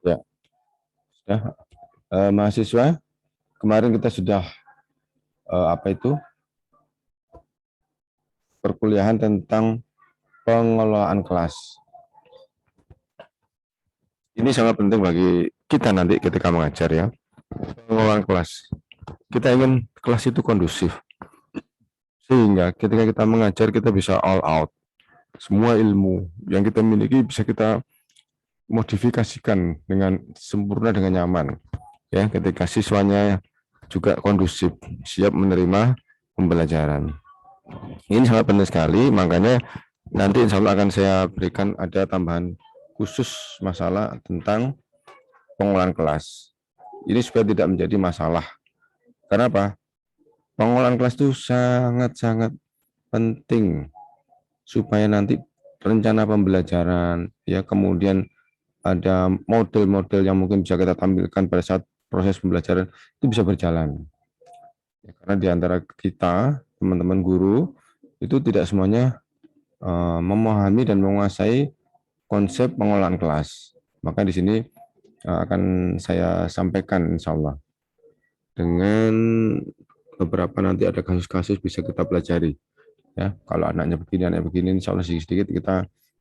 Ya, sudah. Mahasiswa, kemarin kita sudah apa itu perkuliahan tentang pengelolaan kelas. Ini sangat penting bagi kita nanti ketika mengajar ya. Pengelolaan kelas. Kita ingin kelas itu kondusif. Sehingga ketika kita mengajar kita bisa all out. Semua ilmu yang kita miliki bisa kita modifikasikan dengan sempurna dengan nyaman. Ya, ketika siswanya juga kondusif, siap menerima pembelajaran. Ini sangat penting sekali, makanya nanti insya Allah akan saya berikan ada tambahan khusus masalah tentang pengelolaan kelas. Ini supaya tidak menjadi masalah. Karena apa? Pengelolaan kelas itu sangat-sangat penting supaya nanti rencana pembelajaran, ya kemudian ada model-model yang mungkin bisa kita tampilkan pada saat proses pembelajaran itu bisa berjalan. Ya, karena di antara kita, teman-teman guru, itu tidak semuanya memahami dan menguasai konsep pengelolaan kelas. Maka di sini akan saya sampaikan insya Allah. Dengan beberapa nanti ada kasus-kasus bisa kita pelajari. Ya, kalau anaknya begini, insya Allah sedikit-sedikit kita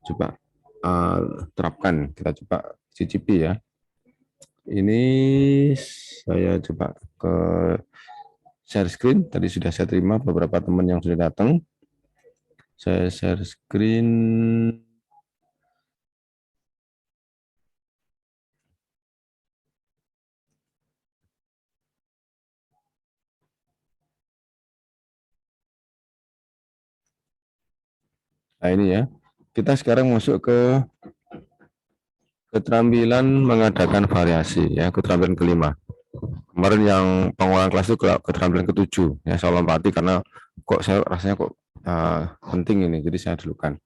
coba terapkan, kita coba cicipi ya. Ini saya coba ke share screen. Tadi sudah saya terima beberapa teman yang sudah datang. Saya share screen. Nah ini ya, kita sekarang masuk ke keterampilan mengadakan variasi ya, keterampilan kelima. Kemarin yang pengulangan kelas itu keterampilan ketujuh ya, saya lompati karena kok saya rasanya kok penting ini, jadi saya dulukan.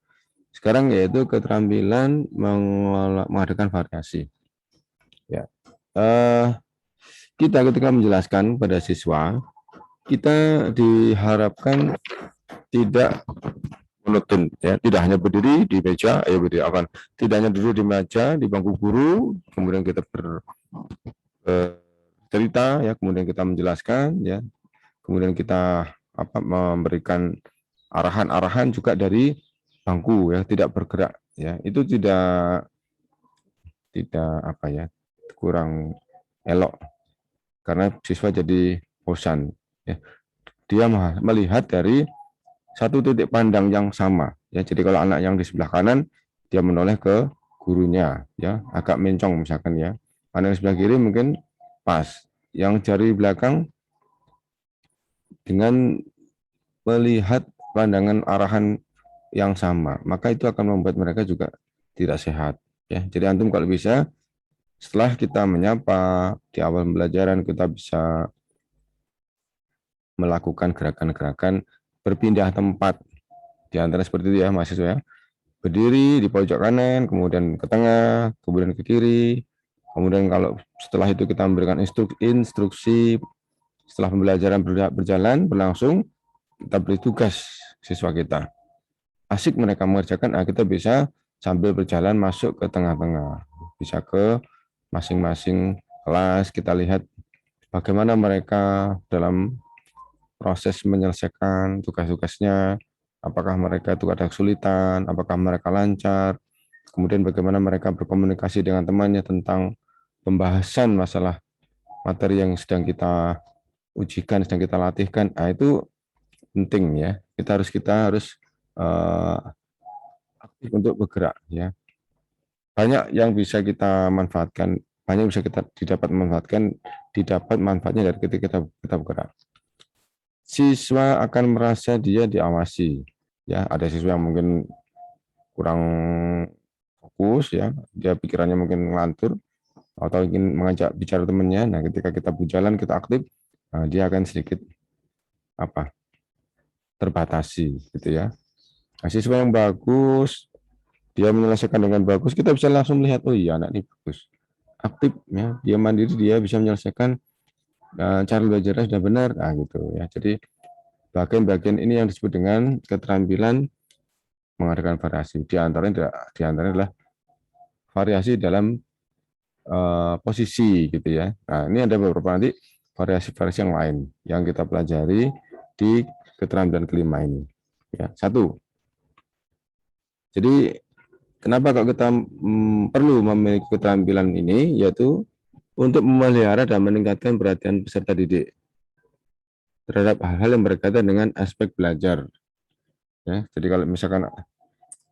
Sekarang yaitu keterampilan mengadakan variasi. Ya, kita ketika menjelaskan pada siswa, kita diharapkan tidak monoton ya, tidak hanya berdiri di meja, berdiri akan tidak hanya duduk di meja di bangku guru, kemudian kita bercerita ya, kemudian kita menjelaskan ya, kemudian kita memberikan arahan-arahan juga dari bangku ya, tidak bergerak ya, itu tidak apa ya, kurang elok karena siswa jadi bosan ya. Dia melihat dari satu titik pandang yang sama ya. Jadi kalau anak yang di sebelah kanan dia menoleh ke gurunya ya, agak mencong misalkan ya. Anak yang sebelah kiri mungkin pas. Yang jari belakang dengan melihat pandangan arahan yang sama, maka itu akan membuat mereka juga tidak sehat ya. Jadi antum kalau bisa setelah kita menyapa di awal pembelajaran kita bisa melakukan gerakan-gerakan berpindah tempat di antara seperti itu ya mahasiswa ya. Berdiri di pojok kanan, kemudian ke tengah, kemudian ke kiri. Kemudian kalau setelah itu kita memberikan instruksi setelah pembelajaran berjalan berlangsung, kita beri tugas siswa kita. Asik mereka mengerjakan, kita bisa sambil berjalan masuk ke tengah-tengah. Bisa ke masing-masing kelas, kita lihat bagaimana mereka dalam proses menyelesaikan tugas-tugasnya, apakah mereka itu ada kesulitan, apakah mereka lancar, kemudian bagaimana mereka berkomunikasi dengan temannya tentang pembahasan masalah materi yang sedang kita ujikan, sedang kita latihkan. Nah, itu penting ya. Kita harus aktif untuk bergerak ya. Banyak yang bisa kita manfaatkan, banyak yang bisa kita didapat manfaatnya dari ketika kita bergerak. Siswa akan merasa dia diawasi ya, ada siswa yang mungkin kurang fokus ya, dia pikirannya mungkin ngelantur atau ingin mengajak bicara temannya. Nah ketika kita berjalan kita aktif, dia akan sedikit apa terbatasi gitu ya. Nah, siswa yang bagus dia menyelesaikan dengan bagus, kita bisa langsung melihat oh iya anak ini bagus aktif ya, dia mandiri, dia bisa menyelesaikan cara belajarnya sudah benar, nah gitu ya. Jadi bagian-bagian ini yang disebut dengan keterampilan mengadakan variasi. Di antaranya adalah variasi dalam posisi gitu ya. Nah, ini ada beberapa nanti variasi-variasi yang lain yang kita pelajari di keterampilan kelima ini. Ya, satu. Jadi kenapa kalau kita perlu memiliki keterampilan ini, yaitu untuk memelihara dan meningkatkan perhatian peserta didik terhadap hal-hal yang berkaitan dengan aspek belajar. Ya, jadi kalau misalkan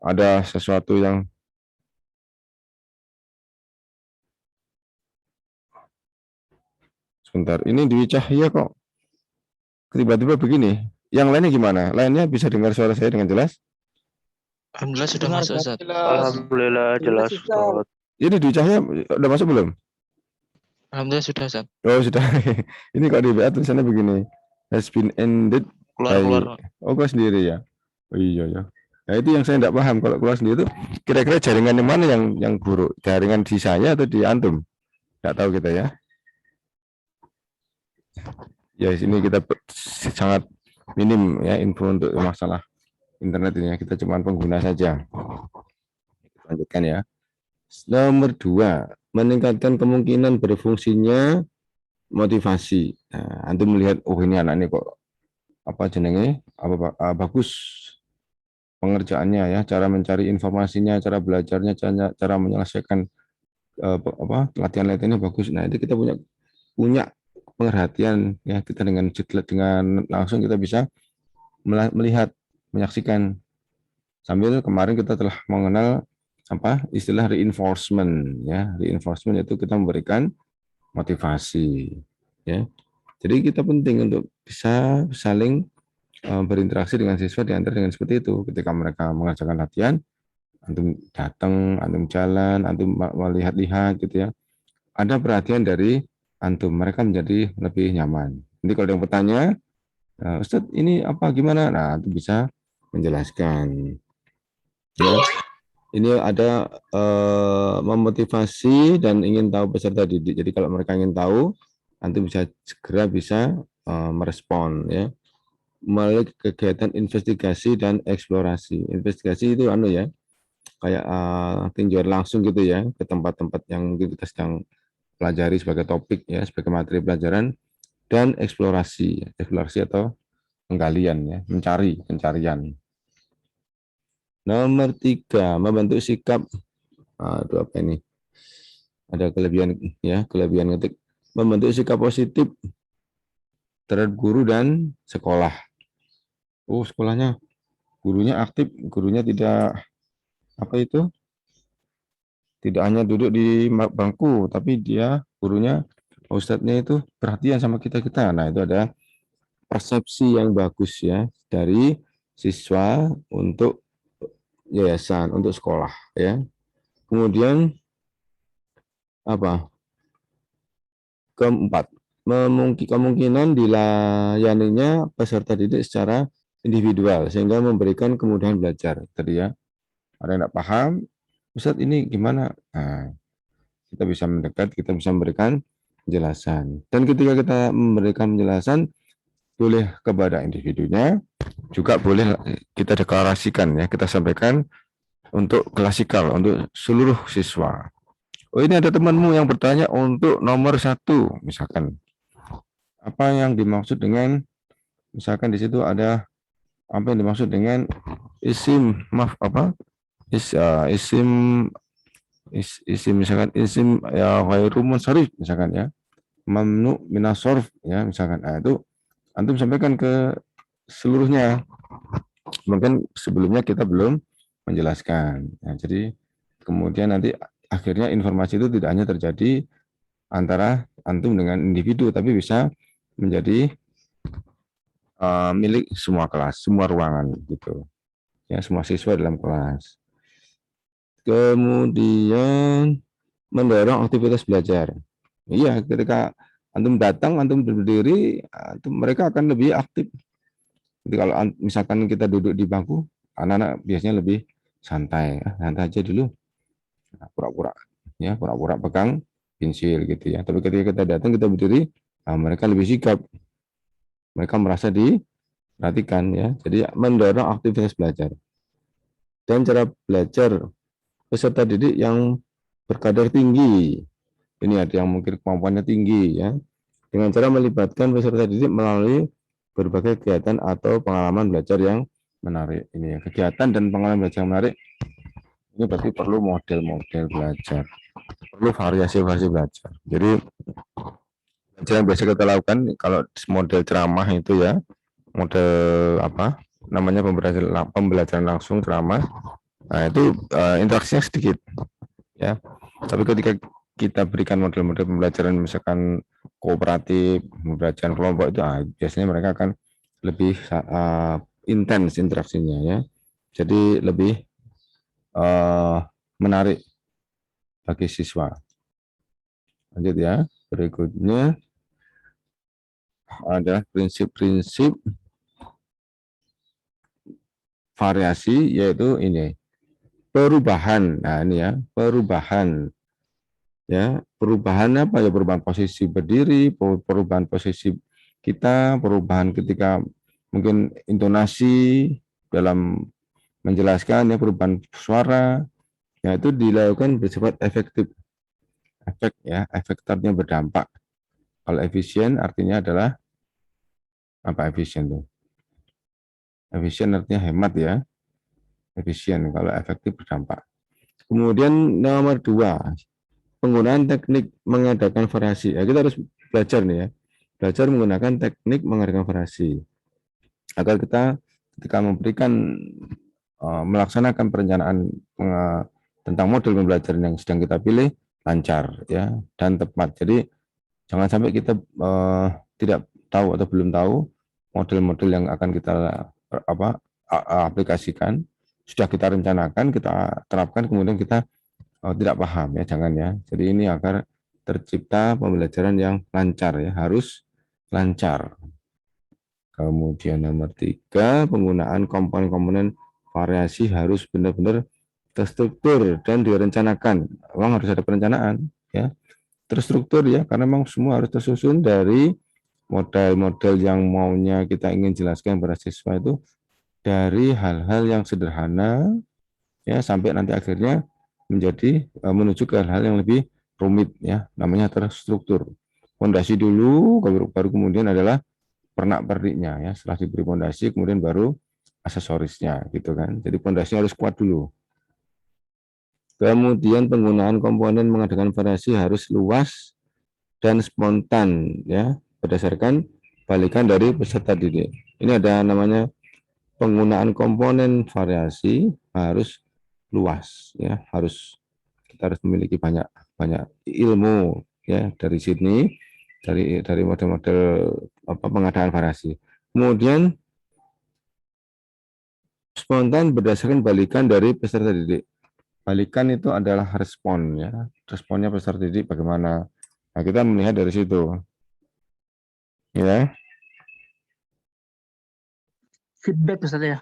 ada sesuatu yang sebentar, ini Dwi Cahya kok tiba-tiba begini. Yang lainnya gimana? Lainnya bisa dengar suara saya dengan jelas? Alhamdulillah sudah Dengar masuk, Ustaz. Ustaz. Alhamdulillah jelas Ustaz. Ini Dwi Cahya udah masuk belum? Alhamdulillah sudah, Ustaz. Oh sudah. Ini kok di WA tulisannya begini. Has been ended by. Keluar. Oh keluar sendiri ya. Oh iya ya. Nah itu yang saya tidak paham, kalau keluar sendiri itu kira-kira jaringan yang mana yang buruk? Jaringan di saya atau di antum? Tidak tahu kita ya. Ya sini kita sangat minim ya info untuk masalah internet ini ya. Kita cuma pengguna saja. Lanjutkan ya. Nomor 2, meningkatkan kemungkinan berfungsinya motivasi. Nah, antum melihat, oh ini anak ini kok apa jenenge, bagus pengerjaannya ya, cara mencari informasinya, cara belajarnya, cara menyelesaikan latihan-latihannya bagus. Nah itu kita punya perhatian ya, kita dengan langsung kita bisa melihat, menyaksikan. Sambil kemarin kita telah mengenal istilah reinforcement ya. Reinforcement itu kita memberikan motivasi ya. Jadi kita penting untuk bisa saling berinteraksi dengan siswa di antara dengan seperti itu. Ketika mereka mengerjakan latihan, antum datang, antum jalan, antum melihat-lihat gitu ya. Ada perhatian dari antum, mereka menjadi lebih nyaman. Nanti kalau ada yang bertanya, Ustadz ini apa gimana? Nah, antum bisa menjelaskan. Ya. Ini ada memotivasi dan ingin tahu peserta didik. Jadi kalau mereka ingin tahu, nanti segera bisa merespon ya melalui kegiatan investigasi dan eksplorasi. Investigasi itu ya, kayak tinjauan langsung gitu ya ke tempat-tempat yang mungkin kita sedang pelajari sebagai topik ya, sebagai materi pelajaran, dan eksplorasi atau penggalian ya, pencarian. Nomor 3, membentuk sikap. Aduh, apa ini? Ada kelebihan ngetik. Membentuk sikap positif terhadap guru dan sekolah. Oh, sekolahnya gurunya aktif, gurunya tidak tidak hanya duduk di bangku, tapi gurunya, ustadznya itu perhatian sama kita. Nah, itu ada persepsi yang bagus ya dari siswa untuk yayasan, untuk sekolah ya. Kemudian keempat, kemungkinan dilayaninya peserta didik secara individual sehingga memberikan kemudahan belajar. Tadi ya, ada yang tidak paham, Ustadz ini gimana? Nah, kita bisa mendekat, kita bisa memberikan penjelasan. Dan ketika kita memberikan penjelasan, boleh kepada individunya, juga boleh kita deklarasikan ya, kita sampaikan untuk klasikal, untuk seluruh siswa. Oh ini ada temanmu yang bertanya untuk nomor 1, misalkan. Apa yang dimaksud dengan, misalkan di situ ada apa yang dimaksud dengan isim, isim misalkan isim ya ghairu munsharif misalkan ya, mamnu minas sarf ya misalkan. Nah, itu antum sampaikan ke seluruhnya. Mungkin sebelumnya kita belum menjelaskan. Nah, jadi kemudian nanti akhirnya informasi itu tidak hanya terjadi antara antum dengan individu, tapi bisa menjadi milik semua kelas, semua ruangan gitu. Ya, semua siswa dalam kelas. Kemudian mendorong aktivitas belajar. Iya, ketika antum datang, antum berdiri, mereka akan lebih aktif. Jadi kalau misalkan kita duduk di bangku, anak-anak biasanya lebih santai, santai aja dulu, pura-pura pegang pensil gitu ya. Tapi ketika kita datang, kita berdiri, mereka lebih sigap, mereka merasa diperhatikan ya. Jadi mendorong aktivitas belajar dan cara belajar peserta didik yang berkadar tinggi. Ini ada yang mungkin kemampuannya tinggi ya. Dengan cara melibatkan peserta didik melalui berbagai kegiatan atau pengalaman belajar yang menarik. Ini ya, kegiatan dan pengalaman belajar yang menarik. Ini berarti perlu model-model belajar, perlu variasi-variasi belajar. Jadi belajar yang biasa kita lakukan kalau model ceramah itu ya, model apa namanya pembelajaran langsung ceramah. Nah itu interaksinya sedikit ya. Tapi ketika kita berikan model-model pembelajaran misalkan kooperatif, pembelajaran kelompok itu biasanya mereka akan lebih intens interaksinya ya. Jadi lebih menarik bagi siswa. Lanjut ya. Berikutnya adalah prinsip-prinsip variasi, yaitu ini perubahan. Nah ini ya, perubahan ya, perubahan apa ya, perubahan posisi berdiri, perubahan posisi kita, perubahan ketika mungkin intonasi dalam menjelaskan ya, perubahan suara ya, itu dilakukan bersifat efektif. Efek ya, efektornya berdampak. Kalau efisien artinya adalah apa? Efisien tuh, efisien artinya hemat ya, efisien. Kalau efektif berdampak. Kemudian nomor 2, penggunaan teknik mengadakan variasi. Ya, kita harus belajar nih ya, belajar menggunakan teknik mengadakan variasi agar kita ketika memberikan melaksanakan perencanaan tentang model pembelajaran yang sedang kita pilih lancar ya dan tepat. Jadi jangan sampai kita tidak tahu atau belum tahu model-model yang akan kita aplikasikan, sudah kita rencanakan, kita terapkan, kemudian kita tidak paham ya, jangan ya. Jadi ini agar tercipta pembelajaran yang lancar ya, harus lancar. Kemudian nomor 3, penggunaan komponen-komponen variasi harus benar-benar terstruktur dan direncanakan. Memang harus ada perencanaan ya, terstruktur ya, karena memang semua harus tersusun dari model-model yang maunya kita ingin jelaskan pada siswa itu dari hal-hal yang sederhana ya sampai nanti akhirnya menjadi menuju ke hal-hal yang lebih rumit ya, namanya terstruktur. Fondasi dulu, baru kemudian adalah pernak-perniknya ya. Setelah diberi fondasi kemudian baru aksesorisnya gitu kan. Jadi fondasinya harus kuat dulu. Kemudian penggunaan komponen mengadakan variasi harus luas dan spontan ya, berdasarkan balikan dari peserta didik. Ini ada namanya penggunaan komponen variasi harus luas ya, harus kita harus memiliki banyak ilmu ya dari sini, dari model-model pengadaan variasi. Kemudian spontan berdasarkan balikan dari peserta didik. Balikan itu adalah respon ya, responnya peserta didik bagaimana. Nah, kita melihat dari situ ya. Feedback Ustaz ya.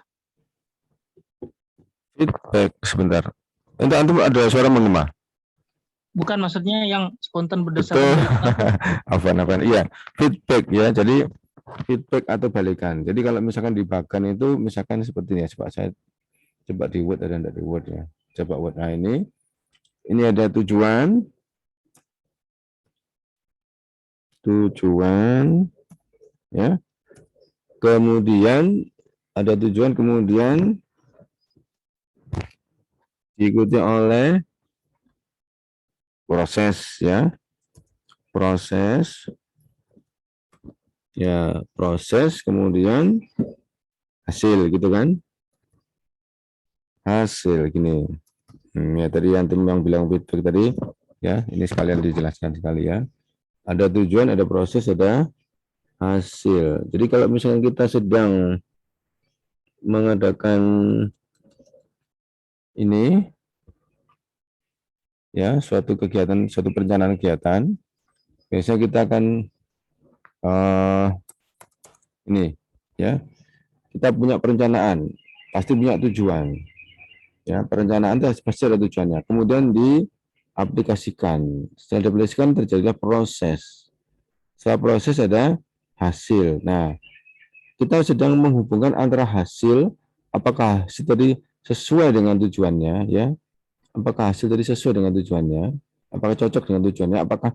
Feedback sebentar. Untuk antum ada suara menggema. Bukan, maksudnya yang spontan Betul. berdasarkan Apa? Iya, feedback ya. Jadi feedback atau balikan. Jadi kalau misalkan dibagikan itu misalkan seperti ini ya. Saya coba di Word, ada enggak di Word ya. Coba Word. Nah ini ada tujuan ya. Kemudian ada tujuan, kemudian diikuti oleh proses ya. Proses kemudian hasil gitu kan. Hasil gini. Ya tadi antum yang bilang feedback tadi ya, ini sekalian dijelaskan sekali ya. Ada tujuan, ada proses, ada hasil. Jadi kalau misalnya kita sedang mengadakan ini ya, suatu kegiatan, suatu perencanaan kegiatan, biasanya kita akan ini ya, kita punya perencanaan, pasti punya tujuan. Ya, perencanaan itu pasti ada tujuannya. Kemudian diaplikasikan. Setelah diaplikasikan terjadilah proses. Setelah proses ada hasil. Nah, kita sedang menghubungkan antara hasil, apakah hasil tadi sesuai dengan tujuannya, ya? Apakah hasil tadi sesuai dengan tujuannya, Apakah cocok dengan tujuannya? Apakah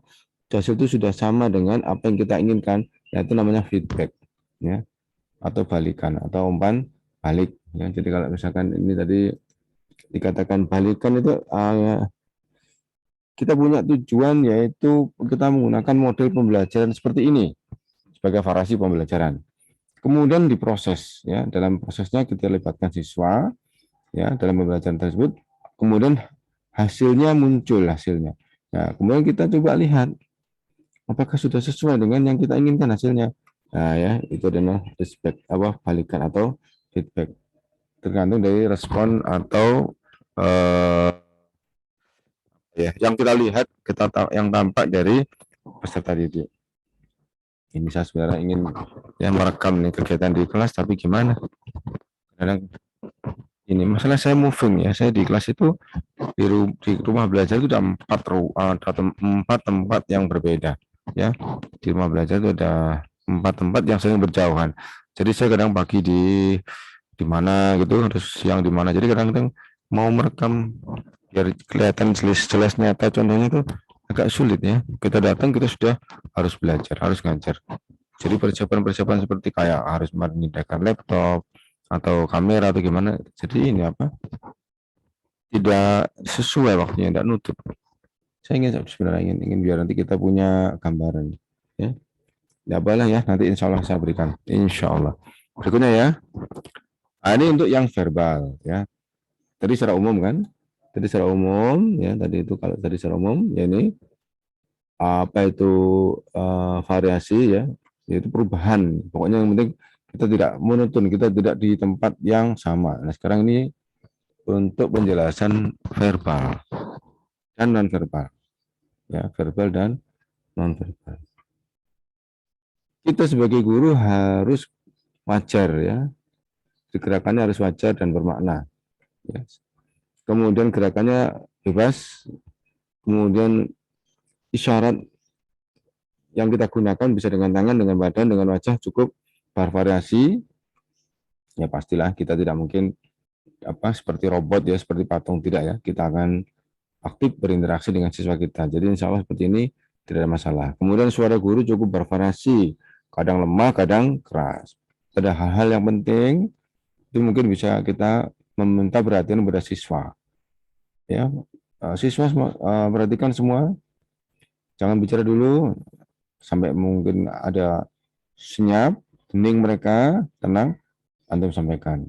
hasil itu sudah sama dengan apa yang kita inginkan? Nah, itu namanya feedback, ya, atau balikan atau umpan balik. Ya, jadi kalau misalkan ini tadi dikatakan balikan itu kita punya tujuan yaitu kita menggunakan model pembelajaran seperti ini sebagai variasi pembelajaran. Kemudian diproses, ya, dalam prosesnya kita libatkan siswa, ya, dalam pembelajaran tersebut. Kemudian hasilnya muncul hasilnya. Nah, kemudian kita coba lihat apakah sudah sesuai dengan yang kita inginkan hasilnya. Nah, ya, itu adalah feedback balikan atau feedback. Tergantung dari respon atau ya yang kita lihat, yang tampak dari peserta didik. Ini saya sebenarnya ingin ya merekam nih kegiatan di kelas, tapi gimana? Kadang ini masalah saya moving ya. Saya di kelas itu di rumah belajar itu ada empat tempat yang berbeda ya. Di rumah belajar itu ada 4 tempat yang saling berjauhan. Jadi saya kadang pagi di mana gitu, terus siang di mana. Jadi kadang-kadang mau merekam biar kelihatan jelas nyata contohnya itu agak sulit ya. Kita datang kita sudah harus belajar, harus ngajar. Jadi persiapan seperti kayak harus menyediakan laptop atau kamera atau gimana. Jadi ini tidak sesuai waktunya, tidak nutup. Saya sebenarnya ingin biar nanti kita punya gambaran ya. Ya apalah ya, nanti insya Allah saya berikan. Insya Allah. Berikutnya ya. Nah, ini untuk yang verbal ya. Tadi secara umum kan? Tadi secara umum ya. Tadi itu kalau tadi secara umum ya ini apa itu variasi ya, yaitu perubahan. Pokoknya yang penting kita tidak monoton, kita tidak di tempat yang sama. Nah, sekarang ini untuk penjelasan verbal dan non verbal. Ya, verbal dan non verbal. Kita sebagai guru harus wajar ya. Gerakannya harus wajar dan bermakna. Ya. Kemudian gerakannya bebas. Kemudian isyarat yang kita gunakan bisa dengan tangan, dengan badan, dengan wajah, cukup bervariasi. Ya pastilah kita tidak mungkin seperti robot ya, seperti patung, tidak ya. Kita akan aktif berinteraksi dengan siswa kita. Jadi insya Allah seperti ini tidak ada masalah. Kemudian suara guru cukup bervariasi, kadang lemah, kadang keras. Ada hal-hal yang penting itu mungkin bisa kita meminta perhatian kepada siswa. Ya, siswa perhatikan semua, jangan bicara dulu sampai mungkin ada senyap, hening mereka, tenang, antum sampaikan.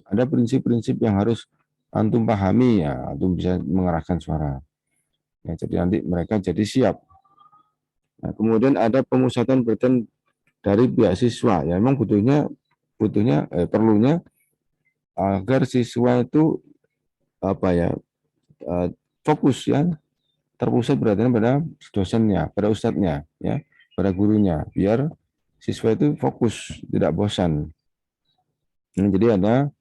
Ada prinsip-prinsip yang harus antum pahami ya, antum bisa mengeraskan suara. Ya, jadi nanti mereka jadi siap. Nah, kemudian ada pemusatan perhatian dari pihak siswa. Ya, memang perlunya agar siswa itu fokus ya, terpusat perhatian pada dosennya, pada ustadznya, ya, pada gurunya, biar siswa itu fokus, tidak bosan. Nah, jadi ada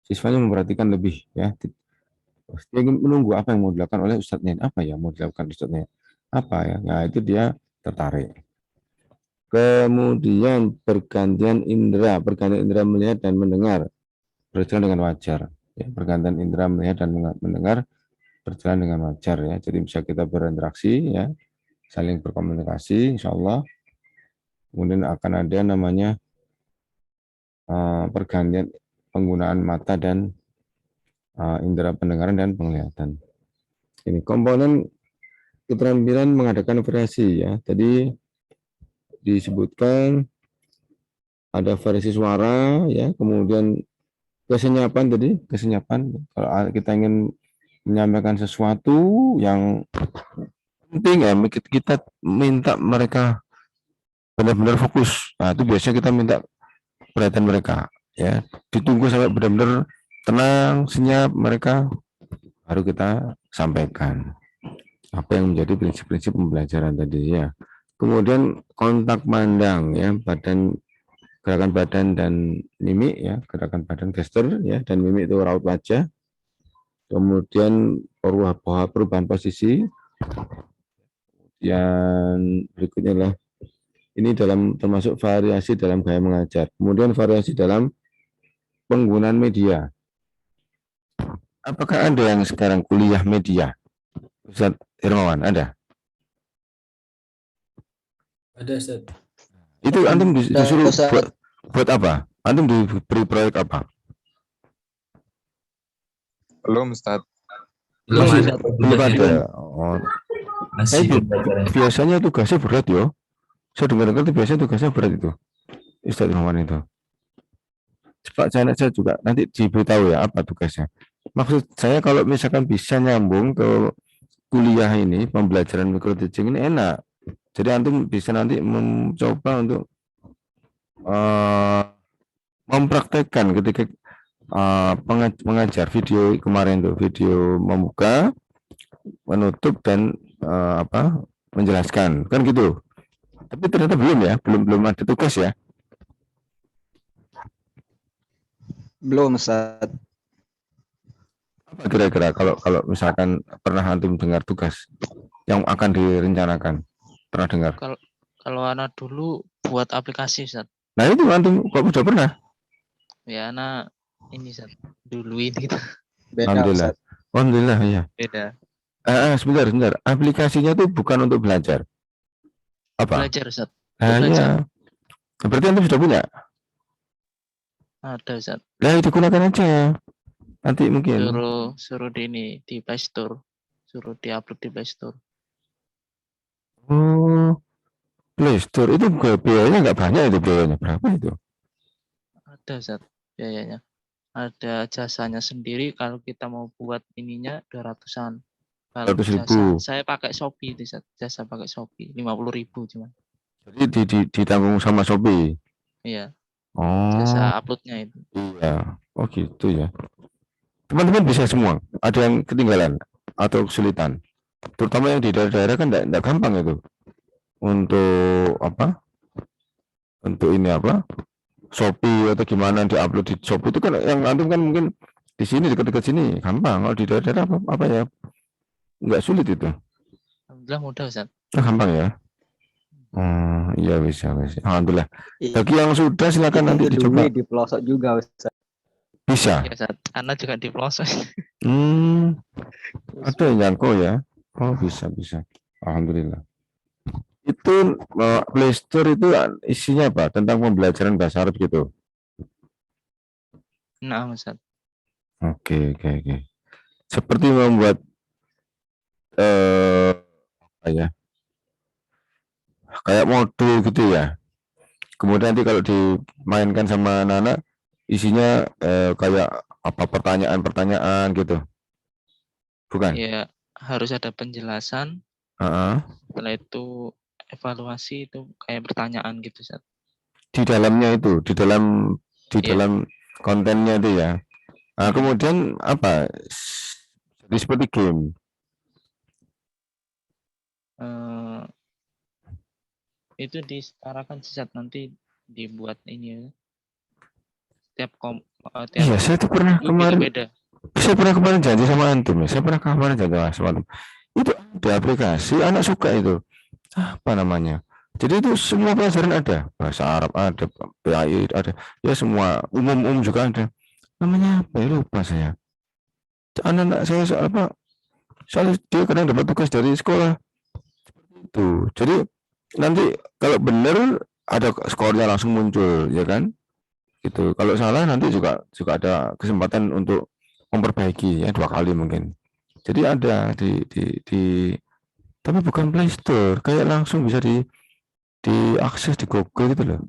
siswanya memperhatikan lebih, ya. Dia ingin menunggu apa yang mau dilakukan oleh ustadznya, apa ya mau dilakukan ustadznya, apa ya. Nah itu dia tertarik. Kemudian pergantian indera melihat dan mendengar berjalan dengan wajar. Ya, pergantian indera melihat dan mendengar berjalan dengan wajar ya. Jadi bisa kita berinteraksi ya, saling berkomunikasi, insya Allah. Kemudian akan ada namanya pergantian penggunaan mata dan indera pendengaran dan penglihatan. Ini komponen keterampilan mengadakan variasi ya. Tadi disebutkan ada variasi suara ya, kemudian kesenyapan. Kalau kita ingin menyampaikan sesuatu yang penting ya, kita minta mereka benar-benar fokus. Nah, itu biasanya kita minta perhatian mereka ya. Ditunggu sampai benar-benar tenang, senyap mereka, baru kita sampaikan apa yang menjadi prinsip-prinsip pembelajaran tadi ya. Kemudian kontak pandang ya, gerakan badan dan mimik ya, gerakan badan gestur ya, dan mimik itu raut wajah. Kemudian perubahan posisi. Yang berikutnya adalah ini termasuk variasi dalam gaya mengajar. Kemudian variasi dalam penggunaan media. Apakah ada yang sekarang kuliah media? Ustaz Hermawan, ada? Ada Ustaz. Itu antum disuruh Ustaz. buat apa? Antum diberi proyek apa? Belum, Ustaz. Belum Masih ada. belum ada. Oh, Masih Tapi pembelajaran. biasanya tugasnya berat yo. Saya dengar-dengar itu biasanya tugasnya berat itu. Ustaz Hermawan itu. Pak saya juga nanti diberitahu ya apa tugasnya. Maksud saya kalau misalkan bisa nyambung ke kuliah ini, pembelajaran micro teaching ini enak. Jadi antum bisa nanti mencoba untuk mempraktekkan ketika mengajar video kemarin tuh, video membuka, menutup dan menjelaskan kan gitu. Tapi ternyata belum ya, belum ada tugas ya. Belum, Ustaz. Apa kira-kira kalau misalkan pernah antum dengar tugas yang akan direncanakan, pernah dengar? Kalau anak dulu buat aplikasi, Ustaz. Nah itu antum kok udah pernah? Ya, anak ini, Ustaz. Dulu ini kita Beda, Alhamdulillah. Ustaz. Alhamdulillah ya. beda. Sebentar. Aplikasinya tuh bukan untuk belajar. Apa? Belajar, Ustaz. Ya. Berarti antum sudah punya? Ada, Ustaz. Nah itu gunakan aja. Nanti mungkin. Suruh di ini di Play Store. Suruh diupload di Play Store. Oh, Play Store itu biayanya nggak banyak itu biayanya. Berapa itu? Ada, Ustaz, biayanya. Ada jasanya sendiri. Kalau kita mau buat ininya 200-an. Kalau 200.000. jasa, saya pakai Shopee itu, Ustaz. Jasa pakai Shopee 50.000 cuma. Jadi ditanggung sama Shopee. Iya, Oh, jasa uploadnya itu. iya. Oh gitu ya. Teman-teman bisa semua. Ada yang ketinggalan atau kesulitan. Terutama yang di daerah-daerah kan enggak gampang itu. Untuk apa? Untuk ini apa? Shopee atau gimana diupload di Shopee itu kan yang antum kan mungkin di sini dekat-dekat sini gampang. Kalau di daerah-daerah apa ya? Enggak sulit itu. Alhamdulillah mudah, Ustaz. Gampang ya. Iya bisa. Alhamdulillah. Bagi yang sudah silakan nanti dicoba. Di pelosok juga, Ustaz. Bisa. Ya, Ustaz. Anak juga di pelosok. Ada yang jangkau ya. Oh bisa. Alhamdulillah. Itu Play Store itu isinya apa? Tentang pembelajaran bahasa Arab gitu. Nah, Ustaz. Oke. Seperti membuat apa ya? Kayak modul gitu ya. Kemudian nanti kalau dimainkan sama anak-anak isinya kayak apa pertanyaan gitu. Bukan? Ya, harus ada penjelasan. Setelah itu evaluasi itu kayak pertanyaan gitu, Ustaz. Di dalamnya itu, di dalam kontennya itu ya. Nah, kemudian apa? Jadi seperti game. Itu disetarakan, Ustaz, nanti dibuat ini ya. Tiap Iya, saya tuh pernah kemarin. beda. Saya pernah kemarin janji sama antum ya. Saya pernah kemarin janji sama antum. Itu ada aplikasi anak suka itu. Apa namanya? Jadi itu semua pelajaran ada. Bahasa Arab ada, PAI ada. Ya semua umum juga ada. Namanya apa ya? Lupa saya. Anak-anak saya soal dia kadang dapat tugas dari sekolah. Itu. Jadi nanti kalau benar ada skornya langsung muncul, ya kan? Gitu. Kalau salah nanti juga ada kesempatan untuk memperbaiki ya 2 kali mungkin. Jadi ada di tapi bukan Play Store, kayak langsung bisa diakses di Google gitu loh.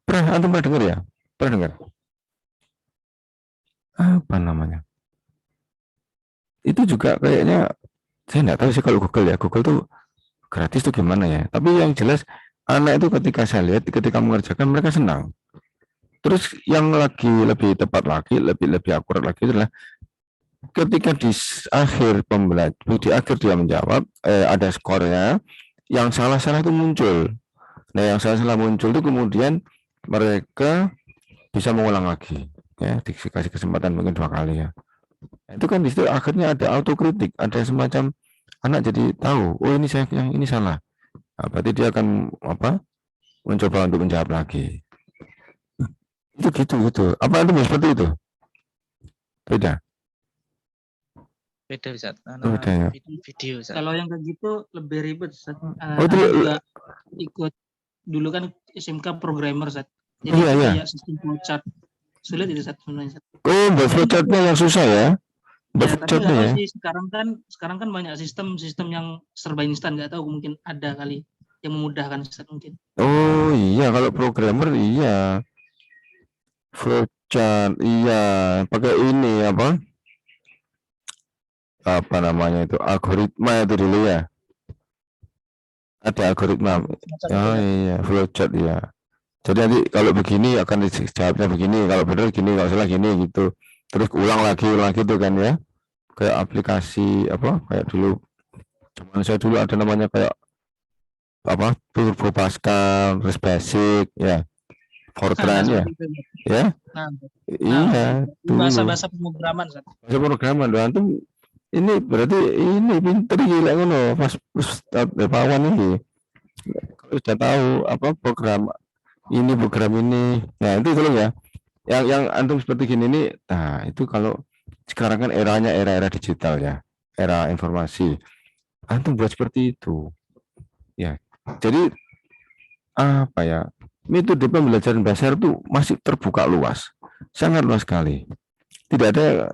Antum pernah dengar ya? Pernah dengar? Apa namanya? Itu juga kayaknya saya nggak tahu sih kalau Google ya. Google tuh gratis tuh gimana ya? Tapi yang jelas anak itu ketika saya lihat ketika mengerjakan mereka senang. Terus yang lagi lebih tepat lagi, lebih akurat lagi adalah ketika di akhir di akhir dia menjawab ada skornya, yang salah-salah itu muncul. Nah, yang salah-salah muncul itu kemudian mereka bisa mengulang lagi, ya dikasih kesempatan mungkin 2 kali ya. Nah, itu kan di situ akhirnya ada autokritik, ada semacam anak jadi tahu, oh ini saya yang ini salah. Nah, berarti dia akan mencoba untuk menjawab lagi. Itu gitu. Apa itu seperti itu? Beda. Beda Ustaz. Oh, beda ya. Video Ustaz. Kalau yang kayak gitu lebih ribet, Ustaz. Oh, Anak itu- juga ikut dulu kan SMK programmer, Ustaz. Jadi Iya, itu iya. kayak sistem flowchart. Sulit itu, Ustaz, sebenarnya, Ustaz. Oh, buat flowchartnya yang susah ya? Buat Ya, tapi flowchartnya nggak tahu ya? sih sekarang kan banyak sistem yang serba instan, nggak tahu mungkin ada kali yang memudahkan, Ustaz, mungkin. Oh iya, kalau programmer iya. Flowchart iya, pakai ini apa namanya itu, algoritma itu dulu ya. Ada algoritma. Semacam Oh itu, ya. iya, flowchart ya. Jadi nanti kalau begini akan dijawabnya begini, kalau benar gini, kalau salah gini gitu. Terus ulang lagi tuh kan ya. Kayak aplikasi kayak dulu. Zaman saya dulu ada namanya kayak Turbo Pascal, terus Basic ya, Fortran ya. Seperti itu. Ya. Nah, Iya, dulu. bahasa-bahasa pemrograman, Ustaz. Bahasa pemrograman doang tuh ini berarti ini pinter gila ngono pas Pawan ini. Kalau sudah tahu program ini. Nah, itu tolong ya. Yang antum seperti gini nih, nah itu kalau sekarang kan eranya era digital ya, era informasi. Antum buat seperti itu. Ya. Jadi metode pembelajaran bahasa Arab itu masih terbuka luas. Sangat luas sekali. Tidak ada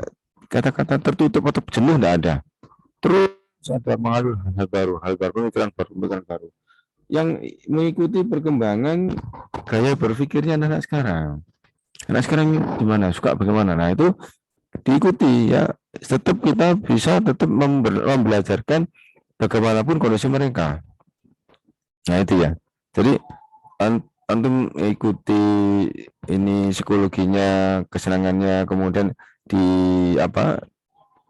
kata-kata tertutup atau jenuh, tidak ada. Terus ada mengalur hal baru, pemikiran baru yang mengikuti perkembangan gaya berpikirnya anak sekarang. Anak sekarang gimana, suka bagaimana? Nah, itu diikuti ya. Tetap kita bisa tetap membelajarkan bagaimanapun kondisi mereka. Nah, itu ya. Jadi antum ikuti ini psikologinya, kesenangannya, kemudian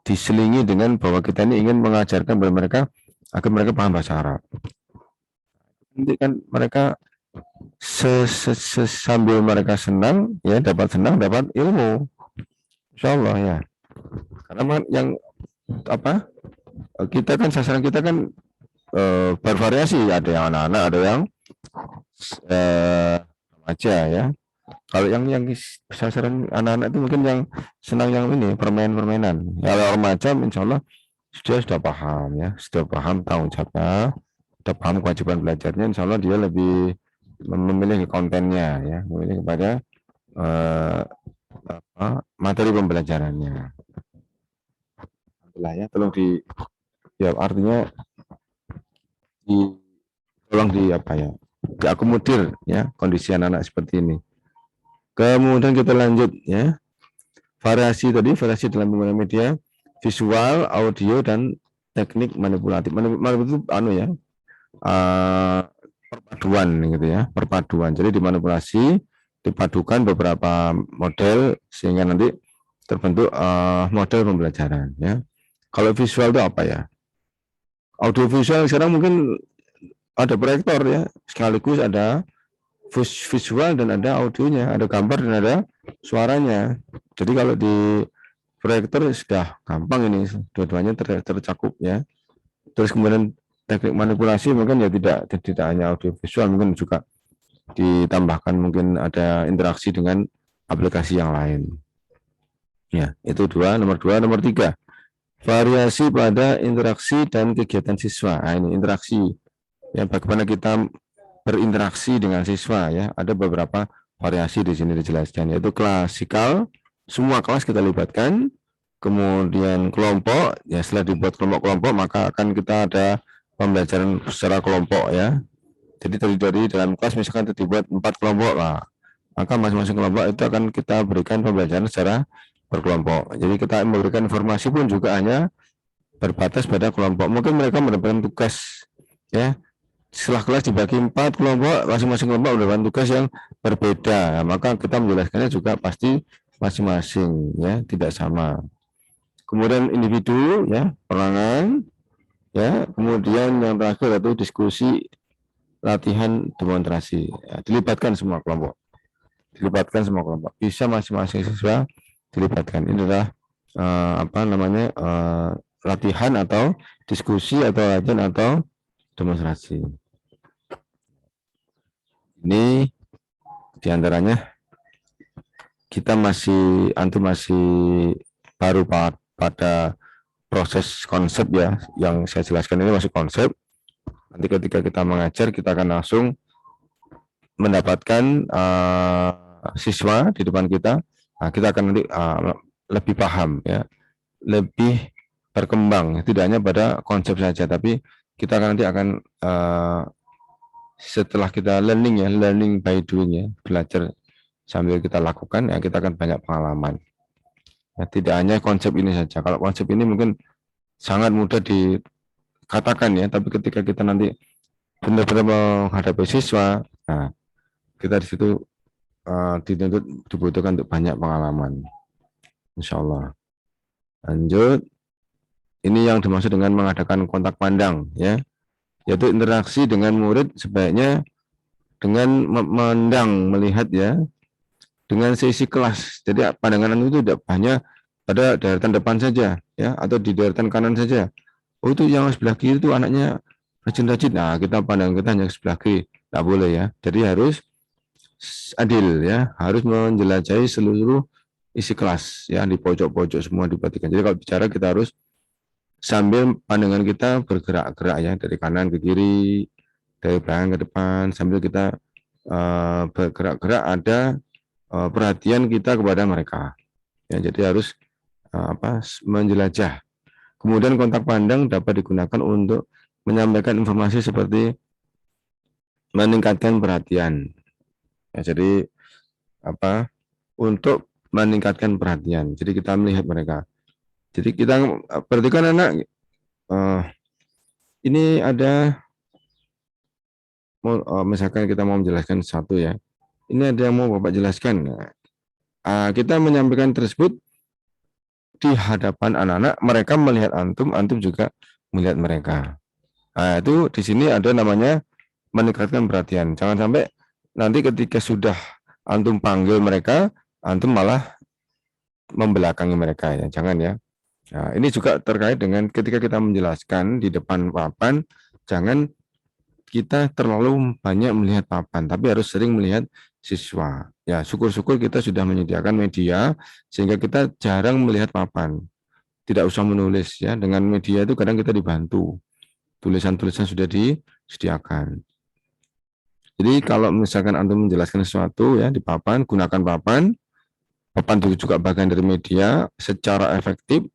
diselingi dengan bahwa kita ini ingin mengajarkan kepada mereka agar mereka paham bahasa Arab. Nanti kan mereka sambil mereka senang ya, dapat ilmu, insya Allah ya. Karena yang kita kan sasaran kita kan bervariasi, ada yang anak-anak, ada yang remaja ya. Kalau yang sasaran anak-anak itu mungkin yang senang yang ini permainan. Kalau remaja insya Allah sudah paham ya, sudah paham tanggung jawabnya, sudah paham kewajiban belajarnya, insya Allah dia lebih memilih kontennya ya, memilih kepada materi pembelajarannya. Alhamdulillah ya, tolong artinya tolong diakomodir ya kondisi anak-anak seperti ini. Kemudian kita lanjut ya. Variasi dalam penggunaan media visual, audio, dan teknik manipulatif. Manipulatif itu perpaduan gitu ya, perpaduan. Jadi dimanipulasi, dipadukan beberapa model sehingga nanti terbentuk model pembelajaran ya. Kalau visual itu apa ya? Audio visual sekarang mungkin ada proyektor ya, sekaligus ada visual dan ada audionya, ada gambar dan ada suaranya. Jadi kalau di proyektor sudah gampang ini, dua-duanya tercakup ya. Terus kemudian teknik manipulasi mungkin ya tidak hanya audio visual, mungkin juga ditambahkan mungkin ada interaksi dengan aplikasi yang lain. Ya, itu nomor dua, nomor tiga. Variasi pada interaksi dan kegiatan siswa. Nah, ini interaksi. Ya, bagaimana kita berinteraksi dengan siswa ya. Ada beberapa variasi di sini dijelaskan, yaitu klasikal, semua kelas kita libatkan. Kemudian kelompok, ya setelah dibuat kelompok-kelompok maka akan kita ada pembelajaran secara kelompok ya. Jadi dari dalam kelas misalkan dibuat 4 kelompok lah, maka masing-masing kelompok itu akan kita berikan pembelajaran secara berkelompok. Jadi kita memberikan informasi pun juga hanya berbatas pada kelompok. Mungkin mereka mendapatkan tugas ya. Setelah kelas dibagi 4 kelompok, masing-masing kelompok mendapatkan tugas yang berbeda. Nah, maka kita menjelaskannya juga pasti masing-masing ya, tidak sama. Kemudian individu ya, perangan ya, kemudian yang terakhir itu diskusi, latihan, demonstrasi. Ya, dilibatkan semua kelompok. Bisa masing-masing siswa dilibatkan. Ini adalah latihan atau diskusi atau latihan atau demonstrasi. Ini diantaranya antum masih baru pada proses konsep ya, yang saya jelaskan ini masih konsep. Nanti ketika kita mengajar, kita akan langsung mendapatkan siswa di depan kita. Nah, kita akan nanti lebih paham ya, lebih berkembang, tidak hanya pada konsep saja, tapi kita nanti akan setelah kita learning by doing ya, belajar sambil kita lakukan ya, kita akan banyak pengalaman. Ya, tidak hanya konsep ini saja. Kalau konsep ini mungkin sangat mudah dikatakan ya, tapi ketika kita nanti benar-benar menghadapi siswa, nah kita di situ dituntut dibutuhkan untuk banyak pengalaman. Insya Allah. Lanjut. Ini yang dimaksud dengan mengadakan kontak pandang ya, yaitu interaksi dengan murid sebaiknya dengan memandang, melihat ya, dengan seisi kelas. Jadi pandangan itu tidak hanya pada daratan depan saja ya, atau di daratan kanan saja. Oh itu yang sebelah kiri itu anaknya rajin-rajin. Nah kita pandang kita hanya sebelah kiri, tidak boleh ya. Jadi harus adil ya, harus menjelajahi seluruh isi kelas ya, di pojok-pojok semua diperhatikan. Jadi kalau bicara kita harus sambil pandangan kita bergerak-gerak ya, dari kanan ke kiri, dari belakang ke depan, sambil kita bergerak-gerak, ada perhatian kita kepada mereka ya. Jadi harus menjelajah. Kemudian kontak pandang dapat digunakan untuk menyampaikan informasi seperti meningkatkan perhatian ya. Jadi untuk meningkatkan perhatian, jadi kita melihat mereka. Jadi kita perhatikan anak, ini ada, misalkan kita mau menjelaskan satu ya, ini ada yang mau Bapak jelaskan. Kita menyampaikan tersebut di hadapan anak-anak, mereka melihat antum, antum juga melihat mereka. Nah, itu di sini ada namanya meningkatkan perhatian. Jangan sampai nanti ketika sudah antum panggil mereka, antum malah membelakangi mereka ya, jangan ya. Nah, ini juga terkait dengan ketika kita menjelaskan di depan papan, jangan kita terlalu banyak melihat papan, tapi harus sering melihat siswa. Ya, syukur-syukur kita sudah menyediakan media sehingga kita jarang melihat papan. Tidak usah menulis ya, dengan media itu kadang kita dibantu. Tulisan-tulisan sudah disediakan. Jadi kalau misalkan antum menjelaskan sesuatu ya di papan, gunakan papan. Papan itu juga bagian dari media secara efektif.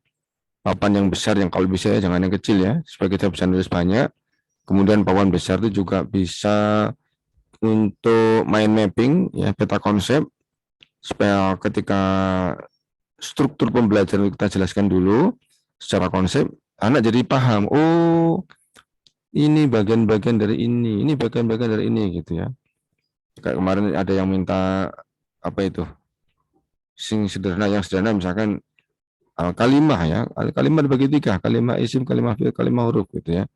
Papan yang besar, yang kalau bisa ya, jangan yang kecil ya, supaya kita bisa nulis banyak. Kemudian papan besar itu juga bisa untuk mind mapping ya, peta konsep, supaya ketika struktur pembelajaran kita jelaskan dulu secara konsep, anak jadi paham, oh ini bagian-bagian dari ini bagian-bagian dari ini gitu ya. Kayak kemarin ada yang minta apa itu, yang sederhana misalkan kalimah ya, kalimah dibagi 3, kalimah isim, kalimah fi'il, kalimah huruf gitu ya.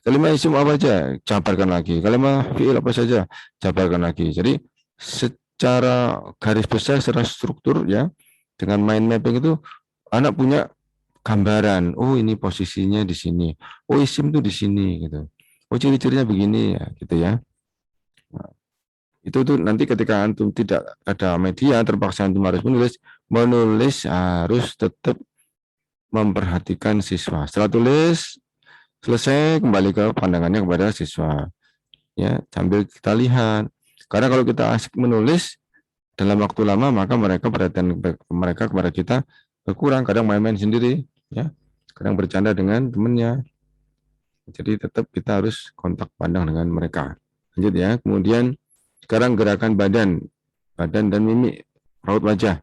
Kalimah isim apa aja, jabarkan lagi. Kalimah fi'il apa saja, jabarkan lagi. Jadi secara garis besar, secara struktur ya, dengan mind mapping itu anak punya gambaran. Oh ini posisinya di sini. Oh isim itu di sini gitu. Oh ciri-cirinya begini ya, gitu ya. Nah, itu tuh nanti ketika antum tidak ada media, terpaksa antum harus menulis harus tetap memperhatikan siswa. Setelah tulis selesai, kembali ke pandangannya kepada siswa ya, sambil kita lihat. Karena kalau kita asik menulis dalam waktu lama, maka mereka perhatian mereka kepada kita berkurang. Kadang main-main sendiri ya, kadang bercanda dengan temannya. Jadi tetap kita harus kontak pandang dengan mereka. Lanjut ya. Kemudian sekarang gerakan badan dan mimik, raut wajah.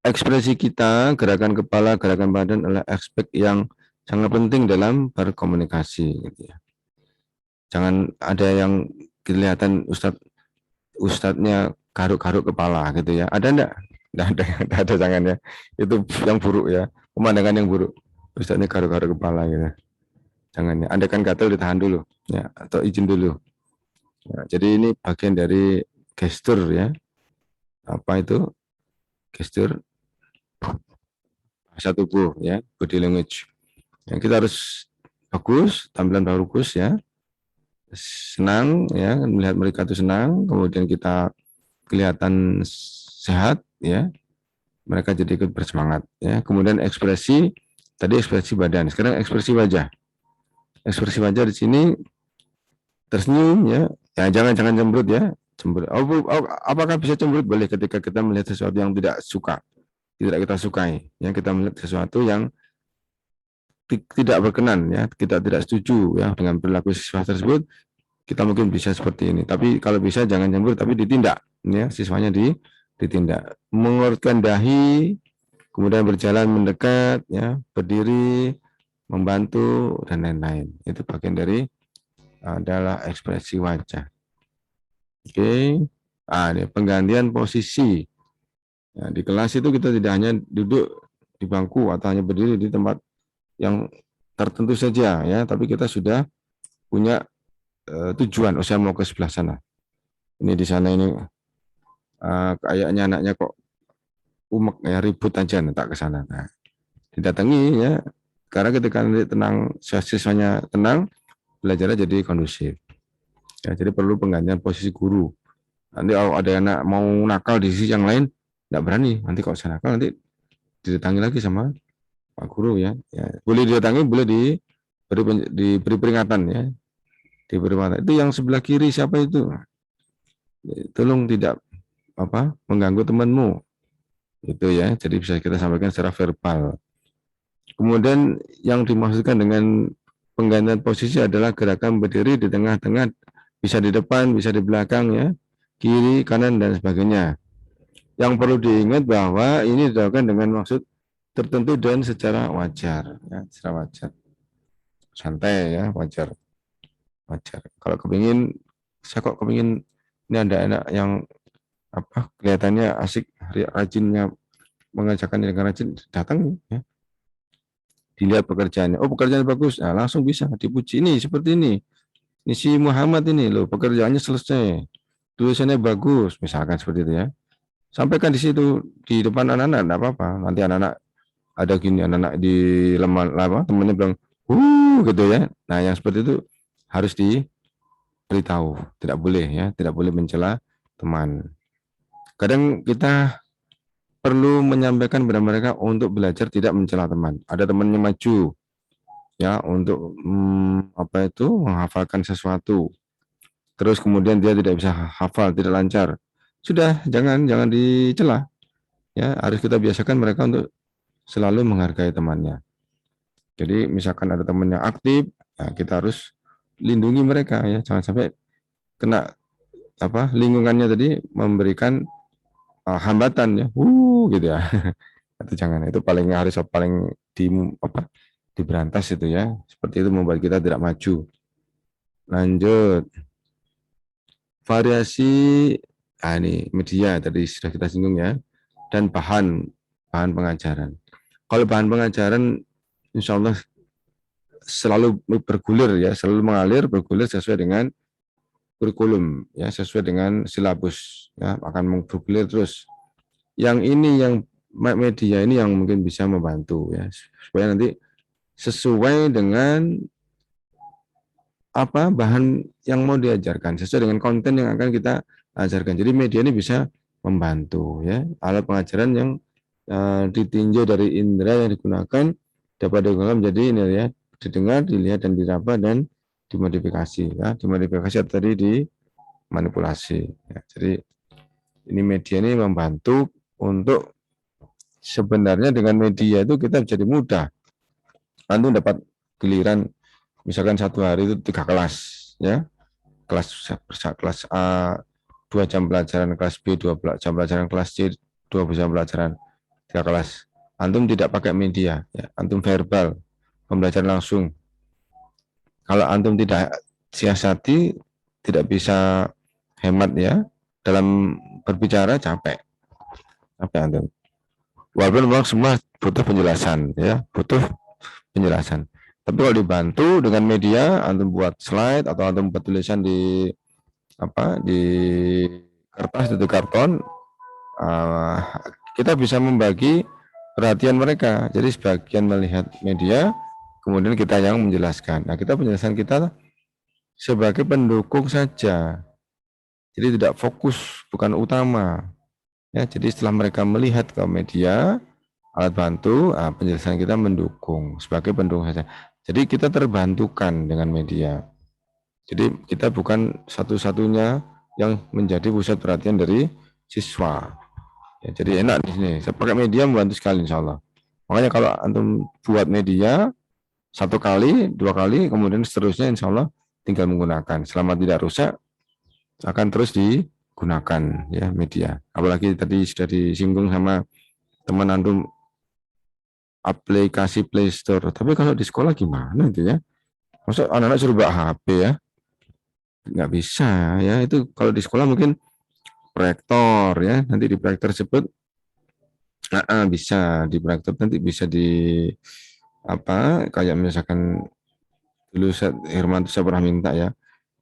Ekspresi kita, gerakan kepala, gerakan badan adalah aspek yang sangat penting dalam berkomunikasi gitu ya. Jangan ada yang kelihatan ustadznya garuk-garuk kepala gitu ya. Ada enggak? Enggak ada, jangan ya. Itu yang buruk ya. Pemandangan yang buruk. Ustadznya garuk-garuk kepala gitu. Jangan ya. Anda kan gatel, ditahan dulu ya, atau izin dulu. Ya, jadi ini bagian dari gestur ya. Apa itu? Gestur bahasa tubuh ya, body language. Ya, kita harus bagus, tampilan bagus ya, senang ya, melihat mereka itu senang, kemudian kita kelihatan sehat ya, mereka jadi ikut bersemangat ya. Kemudian ekspresi Tadi ekspresi badan, sekarang ekspresi wajah. Ekspresi wajah di sini tersenyum ya. Ya jangan cemberut ya. Cemberut. Apakah bisa cemberut? Boleh ketika kita melihat sesuatu yang tidak kita sukai. Yang kita melihat sesuatu yang tidak berkenan ya, kita tidak setuju ya dengan perilaku siswa tersebut, kita mungkin bisa seperti ini. Tapi kalau bisa jangan cemberut tapi ditindak ya, siswanya ditindak. Mengurutkan dahi, kemudian berjalan mendekat ya, berdiri, membantu dan lain-lain. Itu bagian dari adalah ekspresi wajah. Oke. Ini penggantian posisi. Nah, di kelas itu kita tidak hanya duduk di bangku atau hanya berdiri di tempat yang tertentu saja ya, tapi kita sudah punya tujuan. Saya mau ke sebelah sana. Ini di sana ini kayaknya anaknya kok umek ya, ribut aja, tak ke sana. Nah, didatangi ya, karena ketika nanti tenang, siswanya tenang, belajarnya jadi kondusif. Ya, jadi perlu penggantian posisi guru. Nanti kalau ada anak mau nakal di sisi yang lain, tidak berani. Nanti kalau saya nakal, nanti didatangi lagi sama Pak Guru ya. Boleh didatangi, boleh diberi peringatan ya. Diberi peringatan. Itu yang sebelah kiri siapa itu? Tolong tidak mengganggu temanmu. Itu ya. Jadi bisa kita sampaikan secara verbal. Kemudian yang dimaksudkan dengan penggantian posisi adalah gerakan berdiri di tengah-tengah, bisa di depan, bisa di belakang ya, kiri, kanan dan sebagainya. Yang perlu diingat bahwa ini dilakukan dengan maksud tertentu dan secara wajar ya, secara wajar. Santai ya, wajar. Kalau saya kok kepingin ini ada anak yang kelihatannya asik, rajinnya mengajarkan dengan rajin, datang ya. Dilihat pekerjaannya, pekerjaannya bagus, langsung bisa dipuji. Ini seperti ini si Muhammad ini loh, pekerjaannya selesai, tulisannya bagus, misalkan seperti itu ya. Sampaikan di situ di depan anak-anak, enggak apa-apa. Nanti anak-anak ada gini, anak-anak di lemah temennya bilang gitu ya. Nah yang seperti itu harus diberitahu, tidak boleh ya, tidak boleh mencela teman. Kadang kita perlu menyampaikan kepada mereka untuk belajar tidak mencela teman. Ada temannya maju ya untuk menghafalkan sesuatu, terus kemudian dia tidak bisa hafal, tidak lancar, sudah jangan dicela ya. Harus kita biasakan mereka untuk selalu menghargai temannya. Jadi misalkan ada teman yang aktif, kita harus lindungi mereka ya, jangan sampai kena lingkungannya tadi memberikan hambatan ya, gitu ya. Itu jangan, itu paling diberantas itu ya. Seperti itu membuat kita tidak maju. Lanjut. Variasi ini media tadi sudah kita singgung ya, dan bahan pengajaran. Kalau bahan pengajaran insya Allah selalu bergulir ya, selalu mengalir bergulir sesuai dengan kurikulum ya, sesuai dengan silabus ya, akan bergulir terus. Yang ini yang media ini yang mungkin bisa membantu ya, supaya nanti sesuai dengan bahan yang mau diajarkan, sesuai dengan konten yang akan kita ajarkan. Jadi media ini bisa membantu ya, alat pengajaran yang ditinjau dari indera yang digunakan dapat digunakan menjadi ini ya, didengar, dilihat dan diraba dan dimodifikasi ya. Dimodifikasi atau tadi dimanipulasi ya. Jadi ini media ini membantu untuk sebenarnya dengan media itu kita jadi mudah. Antum dapat giliran misalkan satu hari itu 3 kelas ya. Kelas A 2 jam pelajaran, kelas B 2 jam pelajaran, kelas C 2 jam pelajaran, 3 kelas. Antum tidak pakai media ya. Antum verbal, pembelajaran langsung. Kalau antum tidak siasati, tidak bisa hemat ya dalam berbicara, capek antum. Walaupun memang semua butuh penjelasan ya, butuh penjelasan. Tapi kalau dibantu dengan media, antum buat slide atau antum buat tulisan di kertas atau karton, kita bisa membagi perhatian mereka. Jadi sebagian melihat media, kemudian kita yang menjelaskan. Nah, penjelasan kita sebagai pendukung saja. Jadi tidak fokus, bukan utama. Ya, jadi setelah mereka melihat ke media, Alat bantu, penjelasan kita mendukung sebagai pendukung saja. Jadi kita terbantukan dengan media. Jadi kita bukan satu-satunya yang menjadi pusat perhatian dari siswa. Ya, jadi enak di sini. Saya pakai media membantu sekali insya Allah. Makanya kalau antum buat media 1 kali, 2 kali, kemudian seterusnya insya Allah tinggal menggunakan. Selama tidak rusak akan terus digunakan ya media. Apalagi tadi sudah disinggung sama teman antum aplikasi Play Store. Tapi kalau di sekolah gimana itu ya? Masa anak-anak suruh bawa HP ya? Nggak bisa ya. Itu kalau di sekolah mungkin proyektor ya. Nanti di proyektor tersebut bisa di proyektor nanti bisa di apa kayak misalkan dulu Herman saya pernah minta ya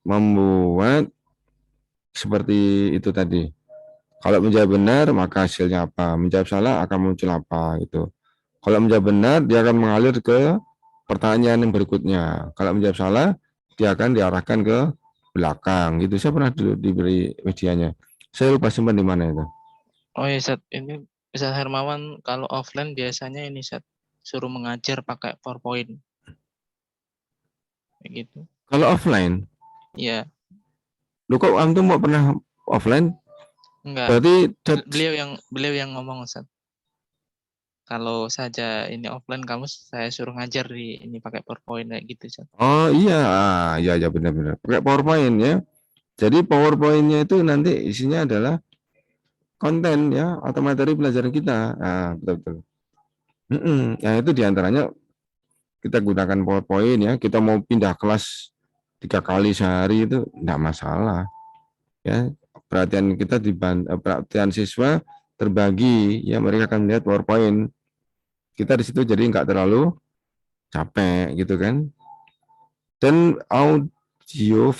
membuat seperti itu tadi. Kalau menjawab benar maka hasilnya apa? Menjawab salah akan muncul apa gitu. Kalau menjawab benar dia akan mengalir ke pertanyaan yang berikutnya. Kalau menjawab salah dia akan diarahkan ke belakang gitu. Saya pernah dulu diberi medianya. Saya lupa simpan di mana itu. Oh ya, Sat. Ini Ustaz Hermawan kalau offline biasanya ini, Sat. Suruh mengajar pakai PowerPoint. Kayak gitu. Kalau offline, Iya, lu kok antum mau pernah offline? enggak. Berarti Beliau yang ngomong, Ustaz. Kalau saja ini offline kamu saya suruh ngajar di ini pakai PowerPoint kayak gitu, Ustaz. oh iya, iya benar-benar. Pakai PowerPoint ya. Jadi PowerPoint-nya itu nanti isinya adalah konten ya atau materi pelajaran kita. Betul-betul. Nah itu diantaranya kita gunakan PowerPoint ya. Kita mau pindah kelas 3 kali sehari itu tidak masalah. Ya perhatian kita perhatian siswa terbagi ya mereka akan melihat PowerPoint. Kita di situ jadi nggak terlalu capek gitu kan. Dan audio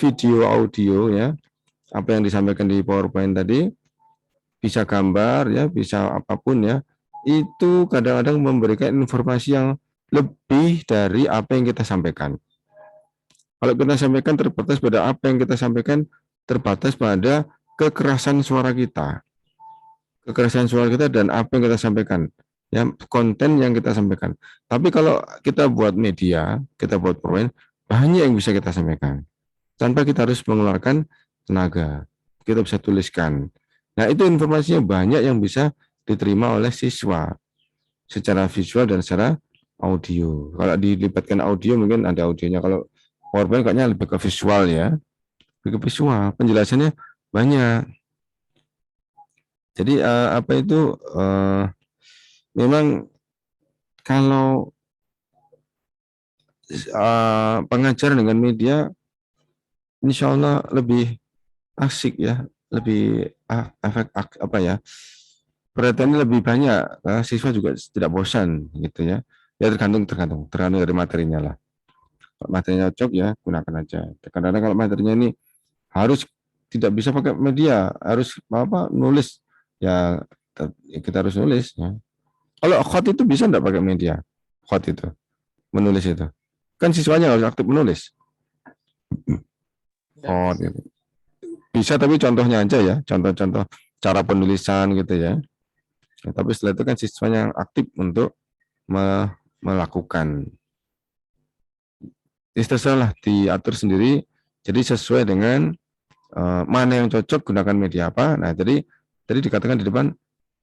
ya apa yang disampaikan di PowerPoint tadi bisa gambar ya bisa apapun ya itu kadang-kadang memberikan informasi yang lebih dari apa yang kita sampaikan. Kalau kita sampaikan terbatas pada apa yang kita sampaikan terbatas pada kekerasan suara kita dan apa yang kita sampaikan ya konten yang kita sampaikan. Tapi kalau kita buat media kita buat PowerPoint banyak yang bisa kita sampaikan tanpa kita harus mengeluarkan tenaga. Kita bisa tuliskan. Nah, itu informasinya banyak yang bisa diterima oleh siswa secara visual dan secara audio. Kalau dilibatkan audio mungkin ada audionya. Kalau PowerPoint kayaknya lebih ke visual ya. Lebih ke visual. Penjelasannya banyak. Jadi apa itu memang kalau pengajaran dengan media insya Allah lebih asik ya, lebih efek apa ya, perhatiannya lebih banyak, siswa juga tidak bosan gitu ya. Ya tergantung dari materinya lah. Kalau materinya cocok ya gunakan aja. Kadang-kadang kalau materinya ini harus tidak bisa pakai media, harus apa nulis ya kita harus nulis ya. Kalau khot itu bisa enggak pakai media? Khot itu menulis itu. Kan siswanya harus aktif menulis. Khot gitu. Bisa tapi contohnya aja ya, contoh-contoh cara penulisan gitu ya. Nah, tapi setelah itu kan siswanya yang aktif untuk melakukan. Terserah diatur sendiri, jadi sesuai dengan mana yang cocok gunakan media apa. Nah, jadi tadi dikatakan di depan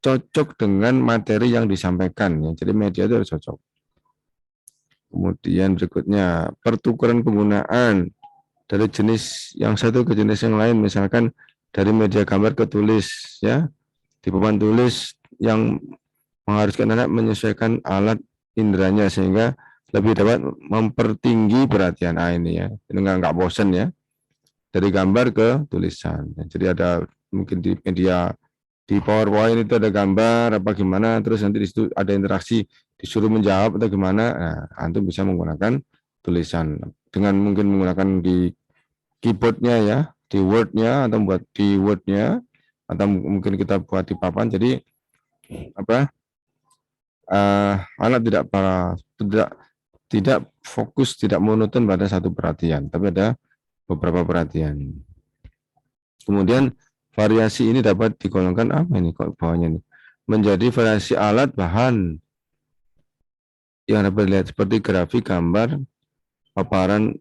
cocok dengan materi yang disampaikan ya. Jadi media itu harus cocok. Kemudian berikutnya pertukaran penggunaan dari jenis yang satu ke jenis yang lain, misalkan dari media gambar ke tulis ya, di papan tulis yang mengharuskan anak menyesuaikan alat inderanya sehingga lebih dapat mempertinggi perhatian ini ya, ini nggak bosan ya, dari gambar ke tulisan. Jadi ada mungkin di media di PowerPoint itu ada gambar apa gimana, terus nanti di situ ada interaksi disuruh menjawab atau gimana. Nah, antum bisa menggunakan tulisan dengan mungkin menggunakan di keyboardnya ya, di Word-nya atau buat di Word-nya atau mungkin kita buat di papan. Jadi apa? Anak tidak fokus, tidak monoton pada satu perhatian, tapi ada beberapa perhatian. Kemudian variasi ini dapat digolongkan apa ini kok bawahnya ini? Menjadi variasi alat, bahan, yang dapat dilihat seperti grafik, gambar, paparan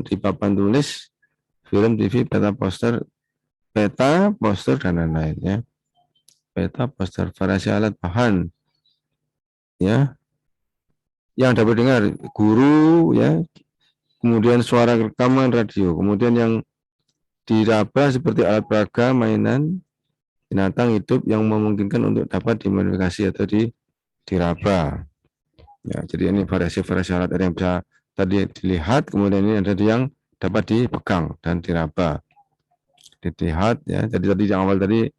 di papan tulis, film, TV, peta, poster dan lain-lain ya. Peta, poster, variasi alat bahan ya. Yang dapat dengar guru ya, kemudian suara rekaman radio, kemudian yang diraba seperti alat peraga, mainan, binatang hidup yang memungkinkan untuk dapat dimodifikasi atau diraba. Ya, jadi ini variasi-variasi alat yang bisa tadi dilihat, kemudian ini ada yang dapat dipegang dan diraba. Dilihat ya, jadi tadi yang awal tadi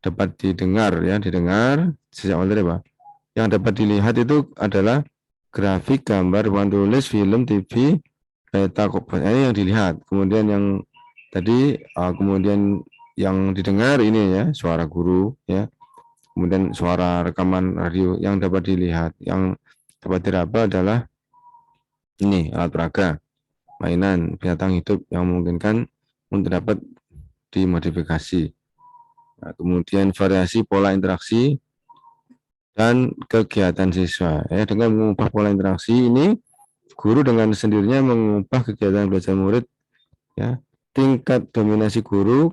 dapat didengar ya, didengar sejak awal tadi apa? Yang dapat dilihat itu adalah grafik, gambar, papan tulis, film, TV, peta, ini yang dilihat. Kemudian yang tadi kemudian yang didengar ini ya, suara guru ya. Kemudian suara rekaman radio yang dapat dilihat, yang dapat diraba adalah ini alat peraga, mainan, binatang hidup yang memungkinkan untuk dapat dimodifikasi. Nah, kemudian variasi pola interaksi dan kegiatan siswa. Ya, dengan mengubah pola interaksi ini, guru dengan sendirinya mengubah kegiatan belajar murid, ya, tingkat dominasi guru,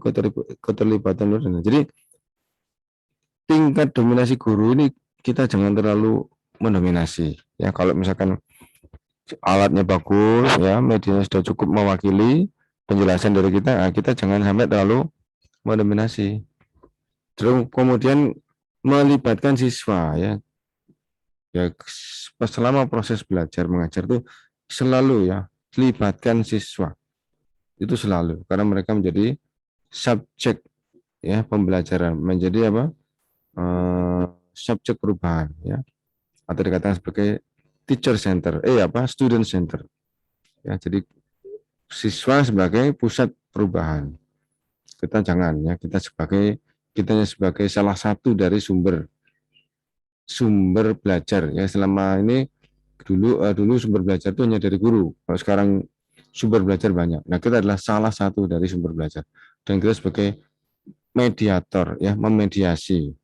keterlibatan murid. Jadi tingkat dominasi guru ini kita jangan terlalu mendominasi. Ya, kalau misalkan alatnya bagus, ya, medianya sudah cukup mewakili penjelasan dari kita, nah, kita jangan sampai terlalu mendominasi. Terus kemudian melibatkan siswa ya. Ya, selama proses belajar mengajar itu selalu ya libatkan siswa. Itu selalu karena mereka menjadi subjek ya pembelajaran, menjadi apa? Subjek perubahan ya. Atau dikatakan sebagai teacher center, student center. Ya, jadi siswa sebagai pusat perubahan. Kita jangan ya, kita sebagai salah satu dari sumber belajar ya. Selama ini dulu sumber belajar itu hanya dari guru. Kalau sekarang sumber belajar banyak. Nah, kita adalah salah satu dari sumber belajar dan kita sebagai mediator ya, memediasi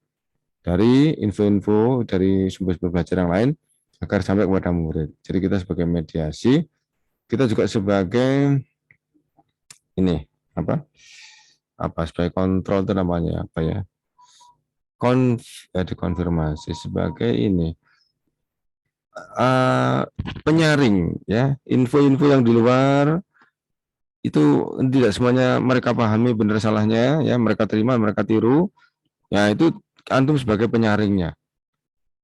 dari info-info dari sumber belajar yang lain agar sampai kepada murid. Jadi kita sebagai mediasi, kita juga sebagai ini sebagai kontrol itu namanya apa ya? Dikonfirmasi sebagai ini penyaring ya, info-info yang di luar itu tidak semuanya mereka pahami benar salahnya ya, mereka terima, mereka tiru. Ya, itu antum sebagai penyaringnya.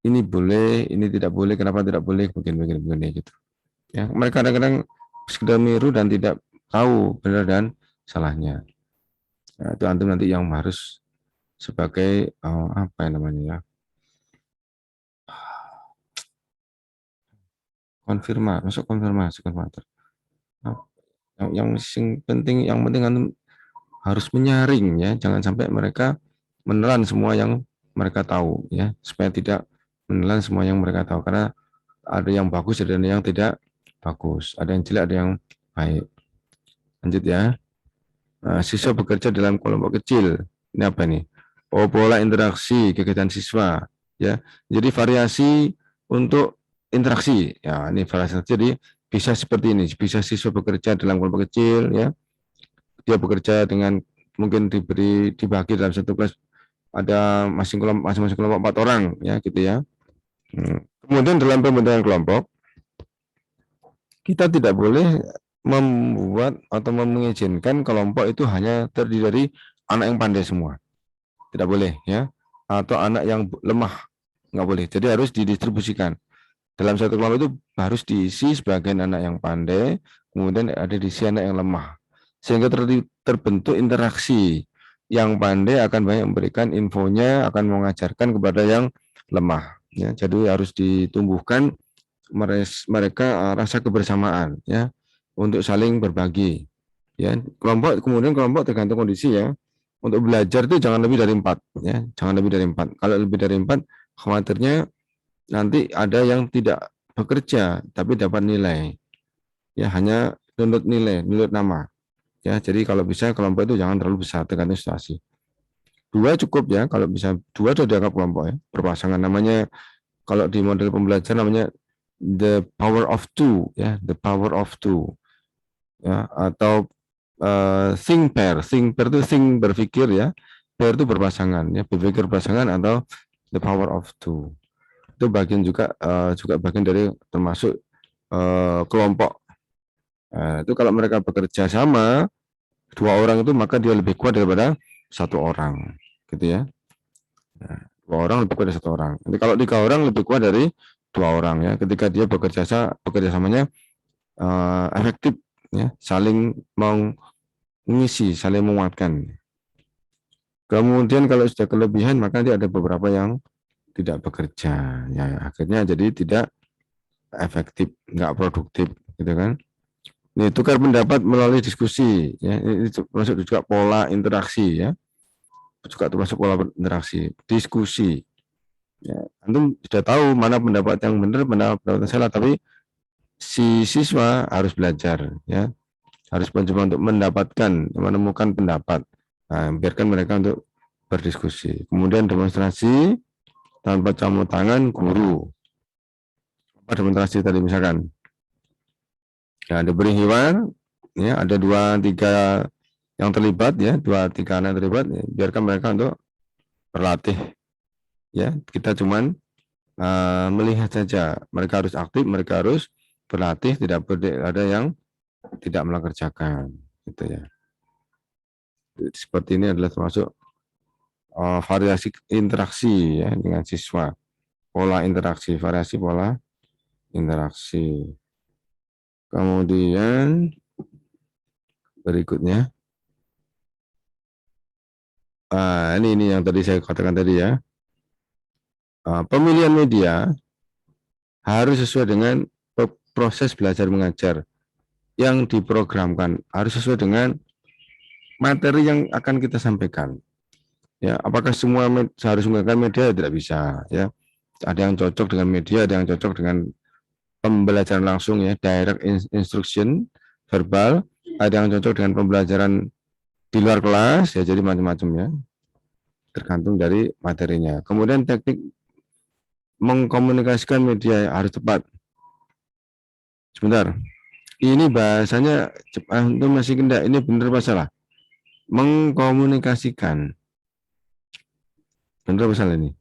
Ini boleh, ini tidak boleh, kenapa tidak boleh, begini gitu. Ya, mereka kadang-kadang sekedar niru dan tidak tahu benar dan salahnya. Nah, itu antum nanti yang harus sebagai konfirmasi. Yang penting antum harus menyaring ya, jangan sampai mereka menelan semua yang mereka tahu ya, supaya tidak menelan semua yang mereka tahu, karena ada yang bagus ada yang tidak bagus, ada yang jelek ada yang baik. Lanjut ya. Siswa bekerja dalam kelompok kecil. Ini apa nih? Pola interaksi kegiatan siswa ya. Jadi variasi untuk interaksi. Ya, ini variasi. Jadi bisa seperti ini, bisa siswa bekerja dalam kelompok kecil ya. Dia bekerja dengan mungkin dibagi dalam satu kelas ada masing-masing kelompok 4 orang ya gitu ya. Kemudian dalam pembentukan kelompok kita tidak boleh membuat atau mengizinkan kelompok itu hanya terdiri dari anak yang pandai semua. Tidak boleh ya. Atau anak yang lemah, nggak boleh. Jadi harus didistribusikan. Dalam satu kelompok itu harus diisi sebagian anak yang pandai, kemudian ada diisi anak yang lemah. Sehingga terbentuk interaksi. Yang pandai akan banyak memberikan infonya, akan mengajarkan kepada yang lemah. Ya, jadi harus ditumbuhkan mereka rasa kebersamaan ya, untuk saling berbagi ya. Kemudian kelompok tergantung kondisi ya. Untuk belajar itu jangan lebih dari 4 ya, jangan lebih dari 4. Kalau lebih dari 4 khawatirnya nanti ada yang tidak bekerja tapi dapat nilai ya, hanya download nilai nama ya. Jadi kalau bisa kelompok itu jangan terlalu besar, tergantung situasi. 2 cukup ya, kalau bisa 2 sudah dianggap kelompok ya, berpasangan. Namanya kalau di model pembelajaran namanya the power of two, ya, the power of two, ya, atau think pair itu think berpikir, ya, pair itu berpasangan, ya, berpikir berpasangan atau the power of two. Itu bagian juga bagian dari termasuk kelompok. Nah, itu kalau mereka bekerja sama 2 orang itu maka dia lebih kuat daripada 1 orang, gitu ya. Nah, 2 orang lebih kuat dari 1 orang. Nanti kalau 3 orang lebih kuat dari 2 orang, ya. Ketika dia bekerja samanya efektif, ya, saling mengisi, saling menguatkan. Kemudian kalau sudah kelebihan maka dia ada beberapa yang tidak bekerja, ya, akhirnya jadi tidak efektif, nggak produktif, gitu kan. Ini tukar pendapat melalui diskusi, ya, ini termasuk juga pola interaksi, ya, juga termasuk pola interaksi, diskusi. Ya, antum sudah tahu mana pendapat yang benar, mana pendapat yang salah, tapi si siswa harus belajar, ya, harus mencoba untuk menemukan pendapat. Nah, biarkan mereka untuk berdiskusi. Kemudian demonstrasi tanpa campur tangan guru. Apa demonstrasi tadi misalkan? Ya, ada beri hewan, ya, ada 2-3 yang terlibat, ya, 2-3 anak terlibat, ya, biarkan mereka untuk berlatih, ya, kita cuman melihat saja, mereka harus aktif, mereka harus berlatih, tidak ada yang tidak mengerjakan, gitu ya. Seperti ini adalah termasuk variasi interaksi, ya, dengan siswa, pola interaksi, variasi pola interaksi. Kemudian berikutnya, ini yang tadi saya katakan tadi, ya, pemilihan media harus sesuai dengan proses belajar mengajar yang diprogramkan, harus sesuai dengan materi yang akan kita sampaikan. Ya, apakah semua harus menggunakan media? Tidak bisa, ya. Ada yang cocok dengan media, ada yang cocok dengan pembelajaran langsung, ya, direct instruction verbal, ada yang cocok dengan pembelajaran di luar kelas, ya, jadi macam-macam, ya, tergantung dari materinya. Kemudian teknik mengkomunikasikan media harus tepat. Sebentar, ini bahasanya itu masih kendak, ini benar apa salah? Mengkomunikasikan, benar apa salah ini?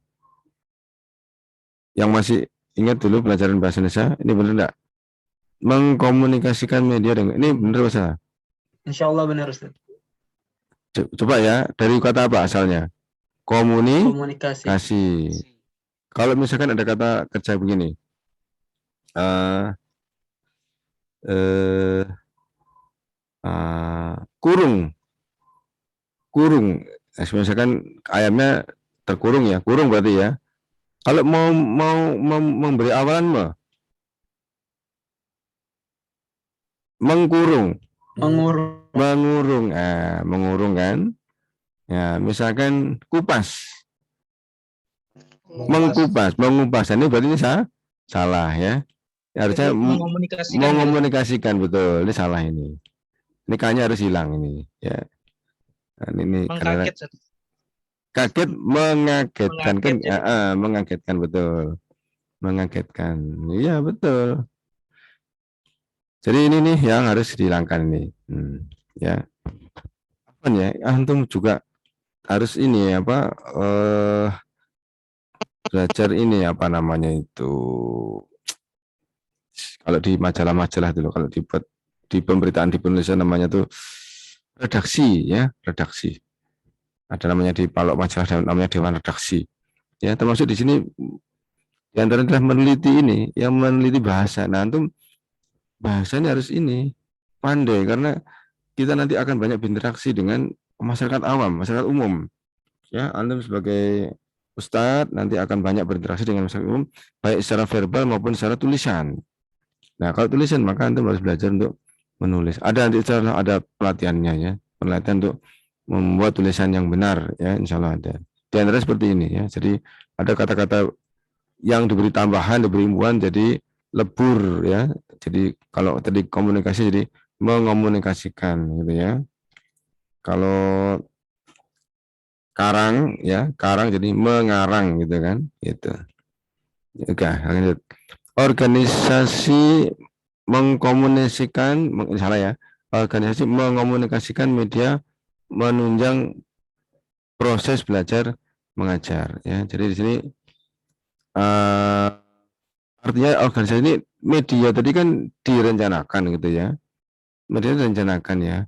Yang masih ingat dulu pelajaran bahasa Indonesia, ini benar enggak? Mengkomunikasikan media dengan, ini benar apa salah? Insya Allah benar, Ustaz. Coba, ya, dari kata apa asalnya? Komunikasi. Kalau misalkan ada kata kerja begini, kurung, misalkan ayamnya terkurung, ya, kurung berarti, ya. Kalau mau memberi awalan mengkurung, mengurung kan, ya, misalkan kupas, mengupas, ini berarti ini salah, ya. Harusnya mengomunikasikan, betul, ini salah ini kayaknya harus hilang ini, ya. Ini kaget, mengagetkan, kan, ya, mengagetkan, betul, mengagetkan, iya, betul. Jadi ini nih yang harus dihilangkan ini, ya. Apa ya, antum juga harus ini, apa, belajar ini, apa namanya itu, kalau di majalah-majalah dulu, kalau dibuat di pemberitaan di Indonesia namanya tuh redaksi, ya, redaksi. Ada namanya di Palok Majalah dan namanya Dewan Redaksi. Ya, termasuk di sini di antara adalah meneliti ini, yang meneliti bahasa. Nah, antum bahasanya harus ini pandai, karena kita nanti akan banyak berinteraksi dengan masyarakat awam, masyarakat umum. Ya, antum sebagai ustadz nanti akan banyak berinteraksi dengan masyarakat umum, baik secara verbal maupun secara tulisan. Nah, kalau tulisan maka antum harus belajar untuk menulis. Ada nanti ada pelatihannya, ya, pelatihan untuk membuat tulisan yang benar, ya, insya Allah ada. Di antara seperti ini, ya. Jadi ada kata-kata yang diberi tambahan, diberi imbuhan jadi lebur, ya. Jadi kalau tadi komunikasi jadi mengomunikasikan, gitu, ya. Kalau karang, ya, karang jadi mengarang, gitu kan, gitu. Oke, lanjut. organisasi mengkomunikasikan, salah ya, organisasi mengomunikasikan media menunjang proses belajar mengajar ya. Jadi di sini artinya organisasi ini media tadi kan direncanakan gitu ya, media direncanakan ya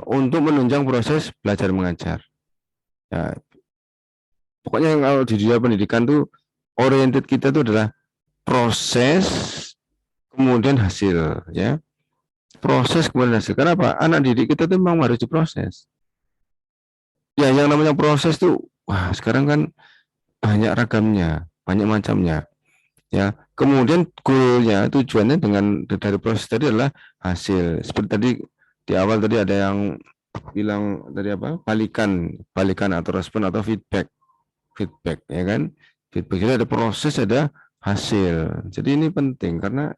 untuk menunjang proses belajar mengajar. Ya, pokoknya kalau di dunia pendidikan tuh oriented kita tuh adalah proses kemudian hasil ya. Proses kemudian hasil. Kenapa? Anak didik kita tuh memang harus diproses. Ya, yang namanya proses tuh, wah sekarang kan banyak ragamnya, banyak macamnya. Ya, kemudian goalnya, tujuannya dengan dari proses tadi adalah hasil. Seperti tadi di awal tadi ada yang bilang tadi apa? Balikan atau respon atau feedback, ya kan? Feedback itu ada proses, ada hasil. Jadi ini penting karena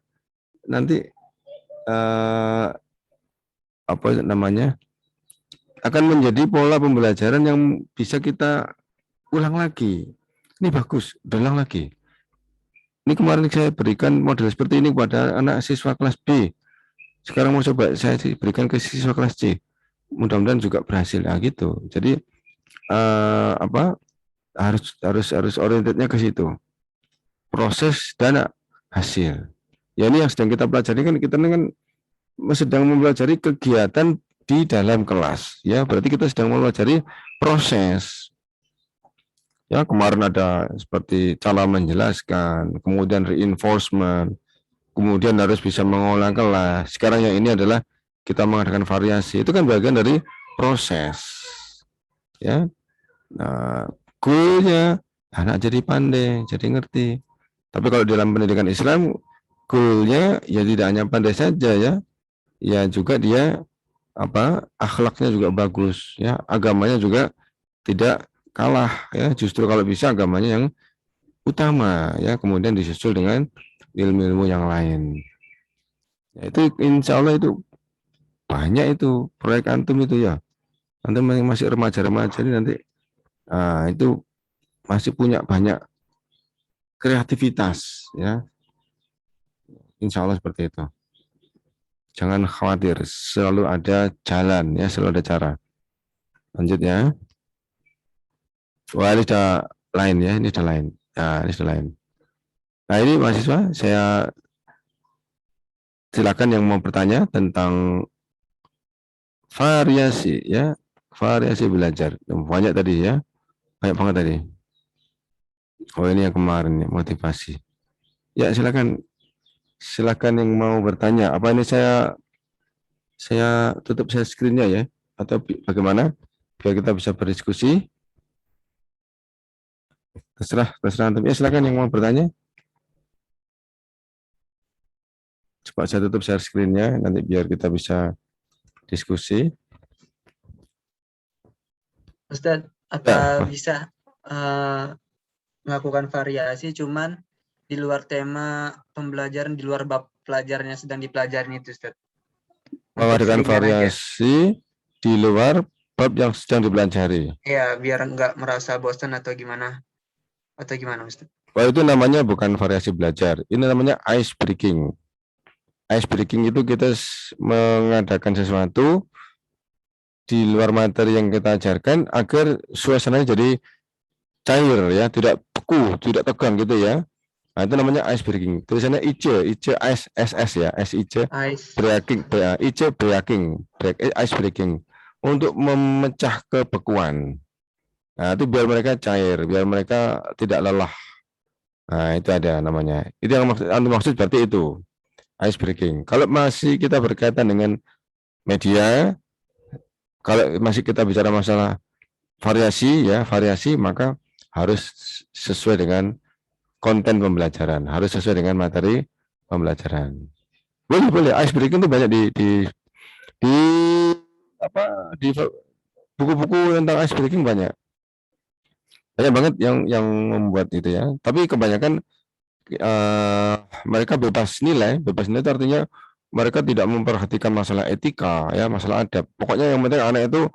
nanti apa namanya? Akan menjadi pola pembelajaran yang bisa kita ulang lagi. Ini bagus, ulang lagi. Ini kemarin saya berikan model seperti ini kepada anak siswa kelas B. Sekarang mau coba saya berikan ke siswa kelas C. Mudah-mudahan juga berhasil. Nah, gitu. Jadi apa harus orientednya ke situ. Proses dan hasil. Ya ini yang sedang kita pelajari kan kita kan sedang mempelajari kegiatan di dalam kelas. Ya berarti kita sedang mempelajari proses. Ya, kemarin ada seperti cara menjelaskan, kemudian reinforcement, kemudian harus bisa mengolah kelas. Sekarang yang ini adalah kita mengadakan variasi. Itu kan bagian dari proses. Ya. Nah, goalnya anak jadi pandai, jadi ngerti. Tapi kalau dalam pendidikan Islam, goalnya ya tidak hanya pandai saja ya. Ya juga dia akhlaknya juga bagus ya, agamanya juga tidak kalah ya, justru kalau bisa agamanya yang utama ya, kemudian disusul dengan ilmu-ilmu yang lain. Ya, itu insya Allah itu banyak itu proyek antum itu ya. Antum masih remaja-remaja ini nanti itu masih punya banyak kreativitas ya. Insya Allah seperti itu. Jangan khawatir, selalu ada jalan ya, selalu ada cara. Lanjut ya. Wah ini sudah lain ya, ini sudah lain. Nah, ini sudah lain. Nah ini mahasiswa, saya silakan yang mau bertanya tentang variasi ya, variasi belajar. Banyak tadi ya, banyak banget tadi. Oh ini yang kemarin ya, motivasi. Ya silakan yang mau bertanya. Apa ini saya tutup saya screen-nya ya, atau bagaimana? Biar kita bisa berdiskusi. Terserah antum. Ya silakan yang mau bertanya. Coba saya tutup share screen-nya nanti biar kita bisa diskusi. Ustadz, apa bisa melakukan variasi cuman di luar tema pembelajaran, di luar bab pelajarannya sedang dipelajari itu, Ustadz? Mengadakan variasi di luar bab yang sedang dipelajari. Iya, biar nggak merasa bosan atau gimana? Atau gimana, Ustadz? Wah, itu namanya bukan variasi belajar. Ini namanya ice breaking. Ice breaking itu kita mengadakan sesuatu di luar materi yang kita ajarkan agar suasananya jadi cair ya, tidak beku, tidak tegang gitu ya. Nah, itu namanya ice breaking. Tulisannya ice SS ya, ice breaking, ice breaking untuk memecah kebekuan. Nah, itu biar mereka cair, biar mereka tidak lelah. Nah, itu ada namanya. Itu yang maksud berarti itu ice breaking. Kalau masih kita berkaitan dengan media, kalau masih kita bicara masalah variasi, maka harus sesuai dengan konten pembelajaran, harus sesuai dengan materi pembelajaran. Boleh ice breaking itu banyak di buku-buku tentang ice breaking banyak banget yang membuat itu ya. Tapi kebanyakan mereka bebas nilai itu artinya mereka tidak memperhatikan masalah etika ya, masalah adab. Pokoknya yang penting anak itu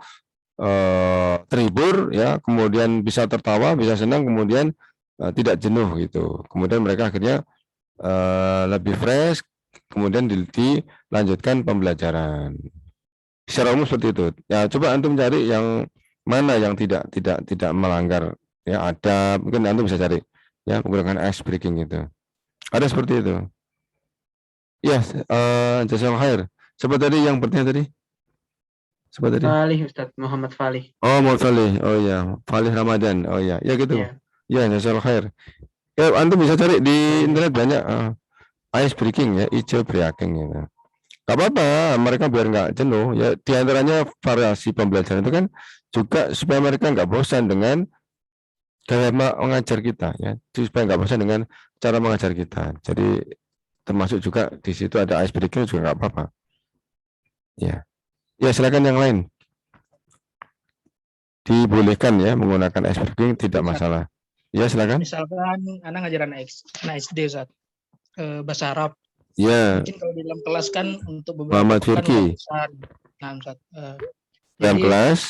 terhibur ya, kemudian bisa tertawa, bisa senang, kemudian tidak jenuh gitu. Kemudian mereka akhirnya lebih fresh, kemudian dilanjutkan pembelajaran. Secara umum seperti itu. Ya, coba antum cari yang mana yang tidak melanggar ya, ada mungkin antum bisa cari ya menggunakan ice breaking itu. Ada seperti itu. Ya, jazakallahu khair. Siapa tadi yang bertanya tadi? Siapa tadi? Falih Ustadz, Muhammad Falih. Oh, mau Falih. Oh ya, Falih Ramadan. Oh ya, ya gitu. Iya. Ya, jazakallahu khair. Ya, antum bisa cari di internet banyak ice breaking ya, ice breaking gitu. Gak apa-apa, mereka biar nggak jenuh. Ya, diantaranya variasi pembelajaran itu kan juga supaya mereka nggak bosan dengan gaya mengajar kita ya, supaya nggak bosan dengan cara mengajar kita. Jadi termasuk juga di situ ada ice breaking juga nggak apa-apa. Ya, ya silakan yang lain. Dibolehkan ya menggunakan ice breaking, tidak masalah. Ya silakan. Misalkan anak ngajaran anak SD Ustaz, bahasa Arab. Ya, Mungkin kalau di dalam kelas kan untuk beberapa Muhammad pekan Firki. udah bosan. Nah, Ustaz, Dalam jadi kelas.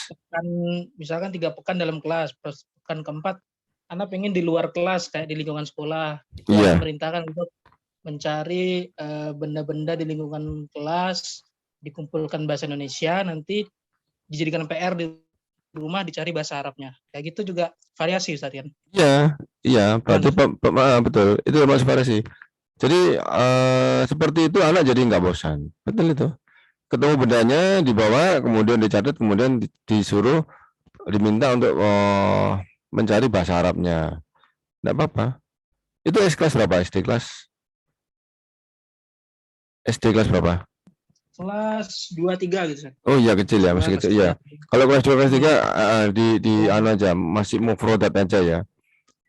misalkan 3 pekan dalam kelas, pekan keempat anak pengen di luar kelas kayak di lingkungan sekolah. Itu Iya. diperintahkan untuk mencari benda-benda di lingkungan kelas, dikumpulkan bahasa Indonesia, nanti dijadikan PR di rumah dicari bahasa Arabnya. Kayak gitu juga variasi Ustaz kan? Iya, iya, berarti betul. Itu termasuk variasi. Jadi seperti itu anak jadi nggak bosan. Betul itu. Ketemu bendanya dibawa, kemudian dicatat, kemudian disuruh diminta untuk mencari bahasa Arabnya. Nggak apa-apa. Itu SD kelas berapa? SD kelas berapa? Kelas 2-3 gitu Ustaz. Oh iya kecil ya, masih kecil. Iya. Kalau kelas 2 kelas 3 di anu aja, masih mufrodat aja ya.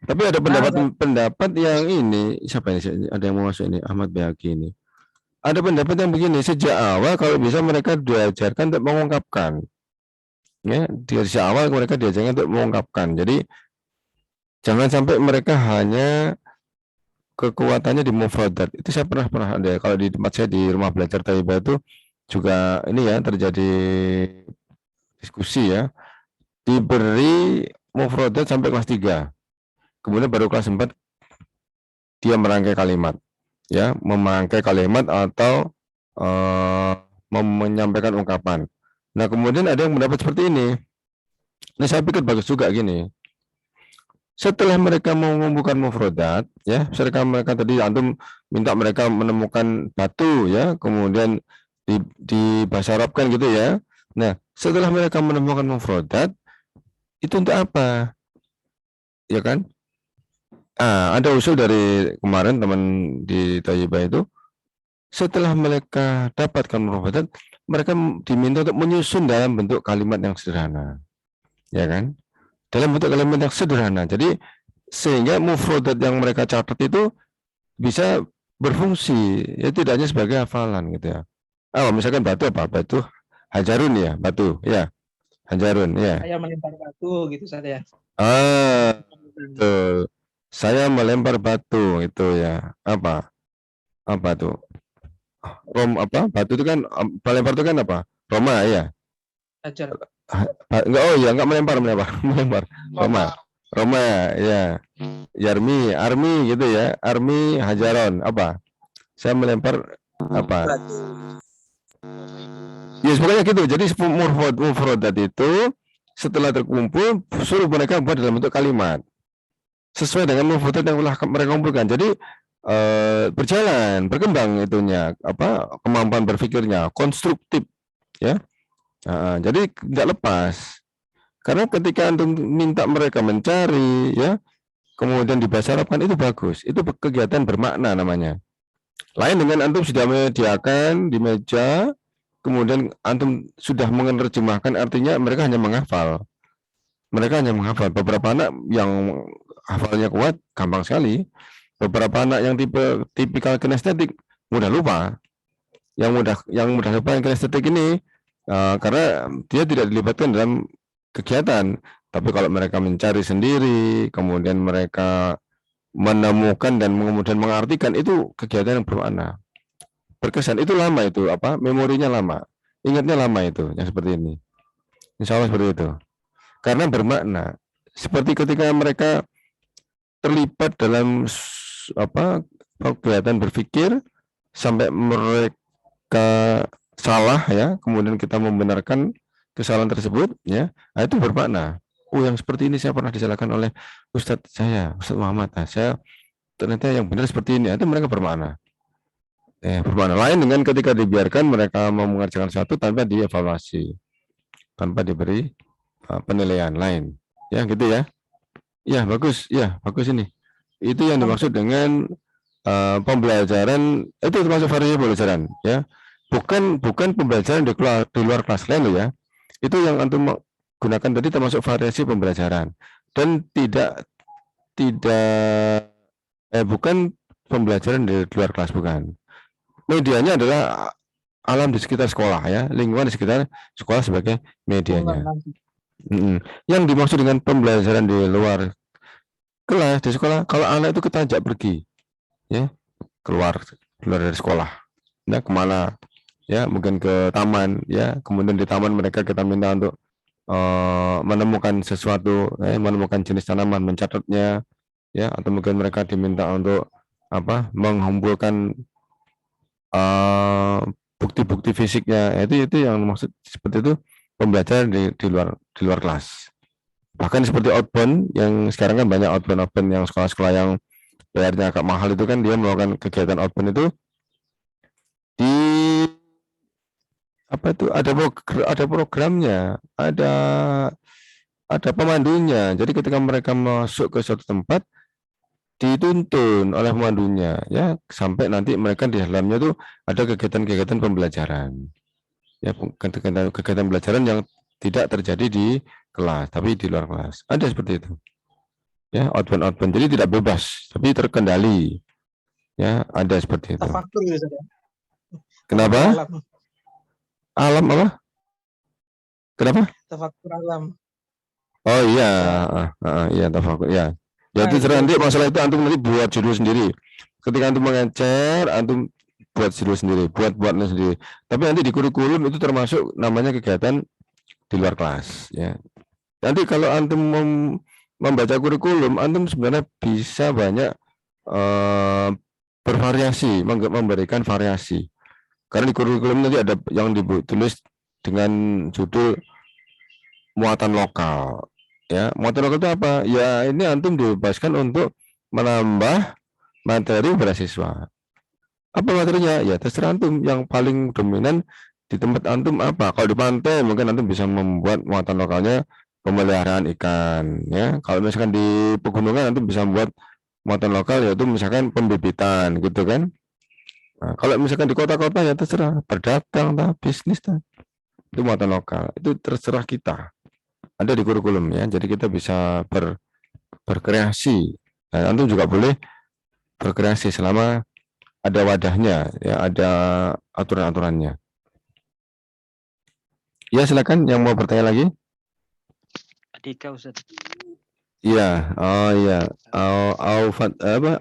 Tapi ada pendapat yang ini, siapa ini? Ada yang mau masuk ini, Ahmad Bayhaqi ini. Ada pendapat yang begini, sejak awal kalau bisa mereka diajarkan untuk mengungkapkan. Ya, dari awal mereka diajarkan untuk mengungkapkan. Jadi jangan sampai mereka hanya kekuatannya di mufradat. Itu saya pernah ada kalau di tempat saya di rumah belajar Thayyibah itu juga ini ya terjadi diskusi ya. Diberi mufradat sampai kelas 3. Kemudian baru kelas 4 dia merangkai kalimat. Ya, merangkai kalimat atau menyampaikan ungkapan. Nah, kemudian ada yang mendapat seperti ini. Ini saya pikir bagus juga gini. Setelah mereka mengumpulkan mufradat, ya, mereka tadi antum minta mereka menemukan batu, ya, kemudian di bahasa Arabkan gitu ya. Nah, setelah mereka menemukan mufradat, itu untuk apa? Ya kan? Ada usul dari kemarin teman di Thayyibah itu, setelah mereka dapatkan mufradat, mereka diminta untuk menyusun dalam bentuk kalimat yang sederhana, ya kan? Dalam bentuk kalimat yang sederhana. Jadi sehingga mufradat yang mereka catat itu bisa berfungsi, ya tidak hanya sebagai hafalan gitu ya. Misalkan batu apa? Batu hajarun ya, batu ya, hajarun ya. Saya melempar batu gitu saya. Betul. Saya melempar batu itu ya. Apa tuh? Batu itu kan melempar itu kan apa? Roma ya. Hajar. Enggak melempar. Roma ya. Armi gitu ya. Armi hajaron apa? Saya melempar apa? Ya sebenarnya gitu. Jadi mufradat itu setelah terkumpul suruh mereka buat dalam bentuk kalimat sesuai dengan mufradat yang telah mereka kumpulkan. Jadi berkembang itunya kemampuan berpikirnya konstruktif ya. Jadi tidak lepas karena ketika antum minta mereka mencari ya kemudian dibahasa Arabkan itu bagus, itu kegiatan bermakna namanya. Lain dengan antum sudah menyediakan di meja kemudian antum sudah menerjemahkan, artinya mereka hanya menghafal. Beberapa anak yang hafalnya kuat gampang sekali. Beberapa anak yang tipikal kinestetik mudah lupa. Yang mudah lupa yang kinestetik ini karena dia tidak dilibatkan dalam kegiatan. Tapi kalau mereka mencari sendiri, kemudian mereka menemukan dan kemudian mengartikan, itu kegiatan yang bermakna. Berkesan, itu lama itu memorinya lama. Ingatnya lama itu yang seperti ini. Insya Allah seperti itu. Karena bermakna. Seperti ketika mereka terlibat dalam kegiatan berpikir sampai mereka salah ya, kemudian kita membenarkan kesalahan tersebut ya, nah, itu bermakna. Oh, yang seperti ini saya pernah disalahkan oleh Ustadz saya, Ustadz Muhammad. Nah, saya ternyata yang benar seperti ini. Itu mereka bermakna. Bermakna lain dengan ketika dibiarkan mereka mau mengerjakan sesuatu tanpa dievaluasi, tanpa diberi penilaian lain. Ya, gitu ya. Ya, bagus. Ya, bagus ini. Itu yang dimaksud dengan pembelajaran, itu termasuk variasi pembelajaran ya. Bukan pembelajaran di luar kelas lain loh ya. Itu yang antum gunakan tadi termasuk variasi pembelajaran dan bukan pembelajaran di luar kelas, bukan. Medianya adalah alam di sekitar sekolah ya, lingkungan di sekitar sekolah sebagai medianya. Yang dimaksud dengan pembelajaran di luar kelas di sekolah, kalau anak itu kita ajak pergi ya, keluar dari sekolah, nah kemana ya, mungkin ke taman ya, kemudian di taman mereka kita minta untuk menemukan sesuatu, menemukan jenis tanaman, mencatatnya ya, atau mungkin mereka diminta untuk mengumpulkan bukti-bukti fisiknya, itu yang maksud seperti itu, pembelajaran di luar kelas. Bahkan seperti outbound, yang sekarang kan banyak outbound yang sekolah-sekolah yang PR-nya agak mahal itu kan, dia melakukan kegiatan outbound itu di ada programnya, ada pemandunya. Jadi ketika mereka masuk ke suatu tempat, dituntun oleh pemandunya ya, sampai nanti mereka di dalamnya tuh ada kegiatan-kegiatan pembelajaran ya, kegiatan pembelajaran yang tidak terjadi di kelas tapi di luar kelas, ada seperti itu ya, outbound. Jadi tidak bebas tapi terkendali ya, ada seperti itu. Tafakkur gitu ya. Kenapa? Alam apa? Kenapa? Tafakkur alam. Oh iya, iya tafakkur ya. Ya terserah, nanti masalah itu antum nanti buat judul sendiri. Ketika antum mengecer, antum buat judul sendiri, buatnya sendiri. Tapi nanti di kurikulum itu termasuk namanya kegiatan di luar kelas ya. Nanti kalau antum membaca kurikulum, antum sebenarnya bisa banyak bervariasi, memberikan variasi. Karena di kurikulum nanti ada yang ditulis dengan judul muatan lokal. Ya, muatan lokal itu apa? Ya, ini antum dibebaskan untuk menambah materi beasiswa. Apa materinya? Ya, terserah antum. Yang paling dominan di tempat antum apa? Kalau di pantai mungkin antum bisa membuat muatan lokalnya pemeliharaan ikan. Ya, kalau misalkan di pegunungan antum bisa membuat muatan lokal, yaitu misalkan pembibitan, gitu kan? Nah, kalau misalkan di kota-kota ya terserah, berdagang, bisnis, itu muatan lokal. Itu terserah kita. Ada di kurikulum ya, jadi kita bisa berkreasi. Dan antum juga boleh berkreasi selama ada wadahnya, ya, ada aturan-aturannya. Ya, silakan yang mau bertanya lagi. Andika Ustaz. Iya, oh iya,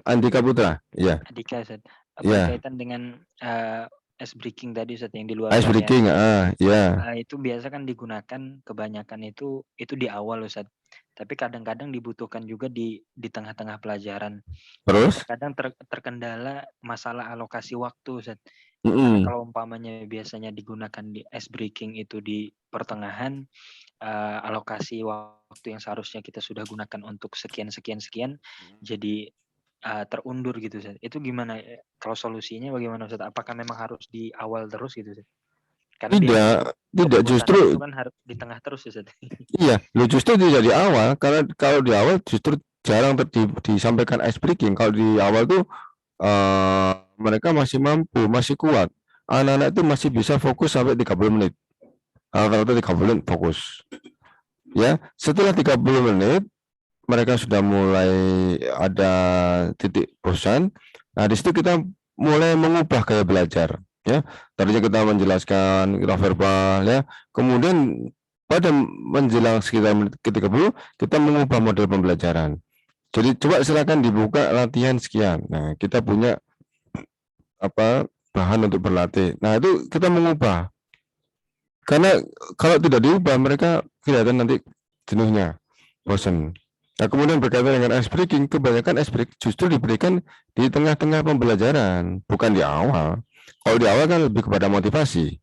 Andika Putra, iya. Andika Ustaz. Ya. Berkaitan dengan ice breaking tadi Ustaz, yang di luar Ice breaking, ya. itu biasa kan digunakan kebanyakan itu di awal Ustaz. Tapi kadang-kadang dibutuhkan juga di tengah-tengah pelajaran. Terus? Kadang terkendala masalah alokasi waktu Ustaz. Kalau umpamanya biasanya digunakan di ice breaking itu di pertengahan, alokasi waktu yang seharusnya kita sudah gunakan untuk sekian jadi terundur gitu Ustaz. Itu gimana kalau solusinya bagaimana Ustaz? Apakah memang harus di awal terus gitu Ustaz? Karena tidak justru itu kan harus di tengah terus Ustaz. Iya, justru tidak di awal, karena kalau di awal justru jarang disampaikan ice breaking. Kalau di awal tuh mereka masih mampu, masih kuat. Anak-anak itu masih bisa fokus sampai 30 menit. Kalau 30 menit fokus. Ya, setelah 30 menit mereka sudah mulai ada titik bosan. Nah, di situ kita mulai mengubah gaya belajar, ya. Tadinya kita menjelaskan, kita verbal, ya. Kemudian pada menjelang sekitar menit ke-30, kita mengubah model pembelajaran. Jadi coba silakan dibuka latihan sekian. Nah, kita punya bahan untuk berlatih. Nah, itu kita mengubah. Karena kalau tidak diubah, mereka kelihatan nanti jenuhnya, bosan. Nah, kemudian berkaitan dengan ice breaking, kebanyakan ice break justru diberikan di tengah-tengah pembelajaran, bukan di awal. Kalau di awal kan lebih kepada motivasi,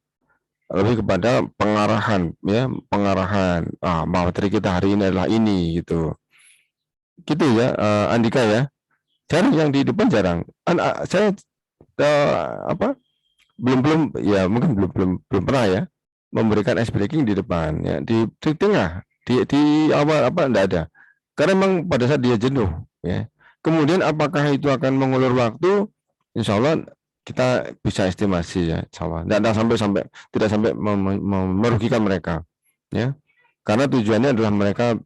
lebih kepada pengarahan, ya, pengarahan. Materi kita hari ini adalah ini, gitu. Gitu ya, Andika ya. Jarang yang di depan jarang. Saya apa? Belum ya mungkin belum pernah ya memberikan ice breaking di depan ya di tengah di awal apa enggak ada. Karena memang pada saat dia jenuh, ya. Kemudian apakah itu akan mengulur waktu? Insya Allah kita bisa estimasi ya, insya Allah. Tidak sampai merugikan mereka, ya. Karena tujuannya adalah mereka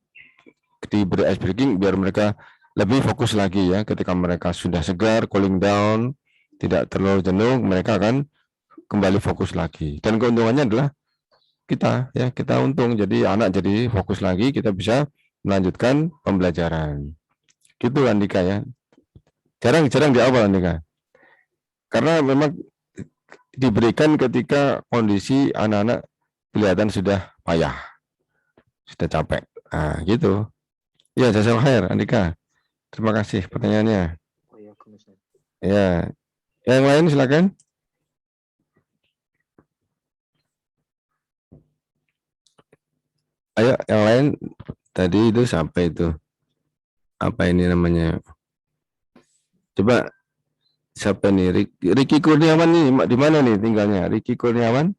diberi ice breaking biar mereka lebih fokus lagi ya. Ketika mereka sudah segar, cooling down, tidak terlalu jenuh, mereka akan kembali fokus lagi. Dan keuntungannya adalah kita untung. Jadi anak jadi fokus lagi, kita bisa melanjutkan pembelajaran. Gitu Andika ya. Jarang di awal Andika. Karena memang diberikan ketika kondisi anak-anak kelihatan sudah payah, sudah capek. Nah, gitu. Ya, jazal khair Andika. Terima kasih pertanyaannya. Ya. Yang lain silakan. Ayo, yang lain tadi itu sampai itu. Apa ini namanya? Coba siapa nih? Ricky Kurniawan nih, di mana nih tinggalnya? Ricky Kurniawan?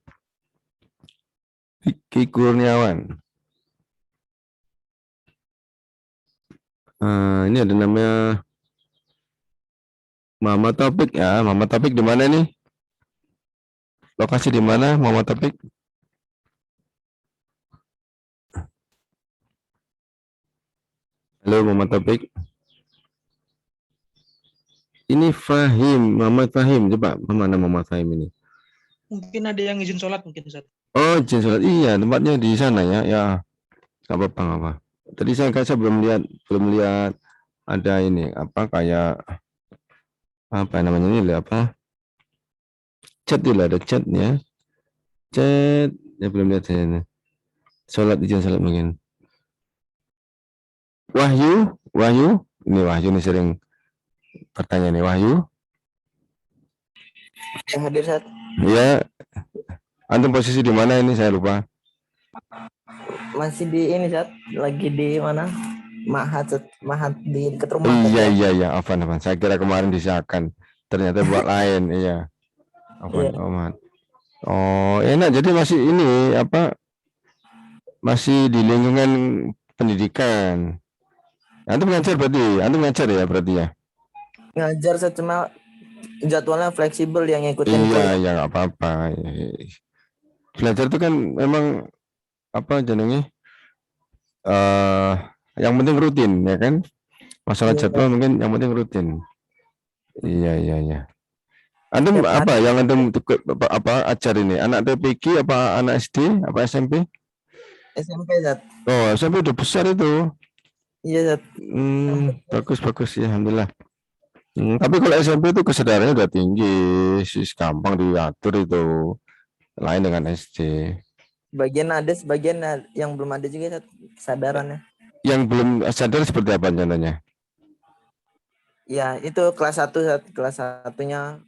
Ricky Kurniawan. Ini ada namanya Mama Topik ya. Mama Topik di mana nih? Lokasi di mana Mama Topik? Halo Mama Topik. Ini Fahim, Muhammad Fahim. Coba mana Muhammad Fahim ini? Mungkin ada yang izin sholat mungkin Ustaz. Oh, izin sholat. Iya, tempatnya di sana ya. Ya, nggak apa-apa, nggak apa. Tadi saya belum lihat ada ini apa kayak apa namanya ini apa? Chat dulu ada chatnya. Chat ya belum lihat saya ini. Sholat izin sholat mungkin. Wahyu, ini Wahyu nih sering bertanya nih Wahyu. Yang hadir saat Ya, antum posisi di mana ini saya lupa. masih di ini saat lagi di mana? Mahat di dekat rumah. Iya, Afan. Saya kira kemarin disiapkan, ternyata buat lain, iya. Afan, Iya. Oh, enak. Jadi masih ini apa? Masih di lingkungan pendidikan. Antum ngajar berarti ya? Ngajar saya cuma jadwalnya fleksibel yang ngikutin. Iya, nggak apa-apa. Belajar itu kan memang apa jenenge? Yang penting rutin ya kan? Masalah jadwal mungkin yang penting rutin. Iya. Antum apa yang antum apa ajar ini? Anak TPQ apa anak SD apa SMP? SMP Zat. Oh, SMP udah besar itu. Iya Zat. Bagus ya, alhamdulillah. Tapi kalau SMP itu kesadarannya udah tinggi, sih gampang diatur itu. Lain dengan SD. Sebagian yang belum ada juga Zat, kesadarannya. Yang belum sadar seperti apa contohnya? Ya, itu kelas 1 Zat. Kelas 1-nya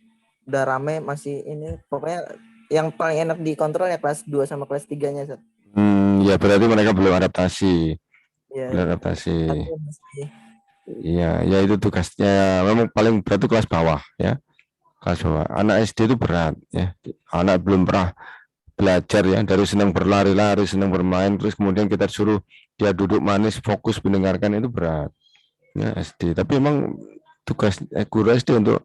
udah rame masih ini. Pokoknya yang paling enak dikontrol ya kelas 2 sama kelas 3-nya Zat. Ya berarti mereka belum adaptasi. Ya, belum adaptasi. Iya, ya itu tugasnya. Memang paling berat itu kelas bawah ya. Kelas bawah. Anak SD itu berat ya. Anak belum pernah belajar ya, dari senang berlari-lari, senang bermain, terus kemudian kita suruh dia duduk manis, fokus mendengarkan, itu berat. Ya SD. Tapi memang tugas guru SD untuk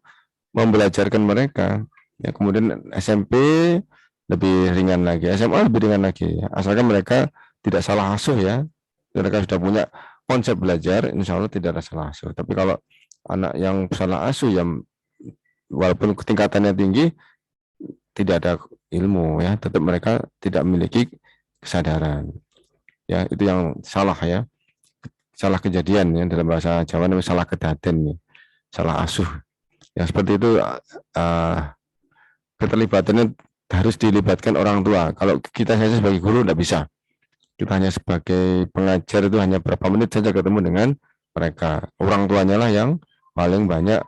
membelajarkan mereka. Ya, kemudian SMP lebih ringan lagi, SMA lebih ringan lagi. Ya. Asalkan mereka tidak salah asuh ya. Mereka sudah punya konsep belajar, insya Allah tidak ada salah asuh. Tapi kalau anak yang salah asuh yang walaupun tingkatannya tinggi, tidak ada ilmu ya, tetap mereka tidak memiliki kesadaran. Ya, itu yang salah ya. Salah kejadian ya, dalam bahasa Jawa namanya salah kedaden nih. Salah asuh. Ya seperti itu keterlibatannya harus dilibatkan orang tua. Kalau kita saja sebagai guru tidak bisa. Kita hanya sebagai pengajar itu hanya berapa menit saja ketemu dengan mereka. Orang tuanya lah yang paling banyak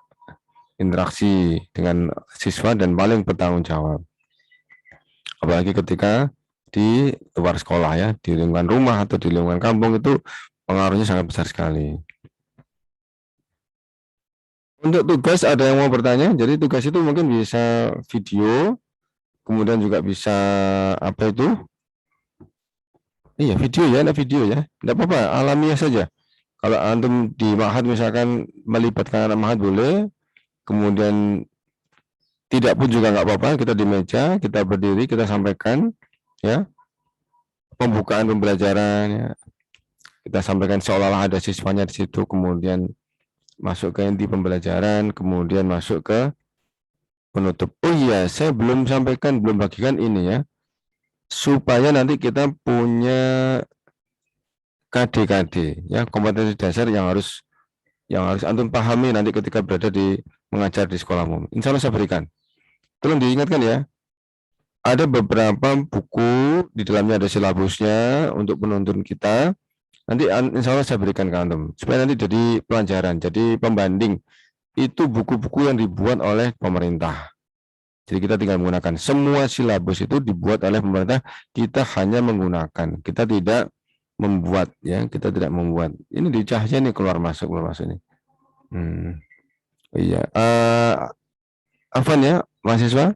interaksi dengan siswa dan paling bertanggung jawab. Apalagi ketika di luar sekolah ya, di lingkungan rumah atau di lingkungan kampung itu pengaruhnya sangat besar sekali. Untuk tugas ada yang mau bertanya? Jadi tugas itu mungkin bisa video, kemudian juga bisa apa itu? Iya video ya, ada video ya, tidak apa-apa, alamiah saja. Kalau antum di Ma'had misalkan melibatkan anak Ma'had boleh, kemudian tidak pun juga nggak apa-apa, kita di meja, kita berdiri, kita sampaikan ya pembukaan pembelajaran ya. Kita sampaikan seolah-olah ada siswanya di situ, kemudian masuk ke inti pembelajaran, kemudian masuk ke penutup. Oh iya, saya belum sampaikan, belum bagikan ini ya, supaya nanti kita punya KD ya, kompetensi dasar yang harus antum pahami nanti ketika berada di mengajar di sekolah umum. Insya Allah saya berikan. Tolong diingatkan ya, ada beberapa buku di dalamnya ada silabusnya untuk penuntun kita. Nanti insya Allah saya berikan ke antum supaya nanti jadi pelajaran, jadi pembanding. Itu buku-buku yang dibuat oleh pemerintah. Jadi kita tinggal menggunakan. Semua silabus itu dibuat oleh pemerintah. Kita hanya menggunakan. Kita tidak membuat ya. Kita tidak membuat. Ini di cahaya nih keluar masuk nih. Iya. Afan ya, mahasiswa.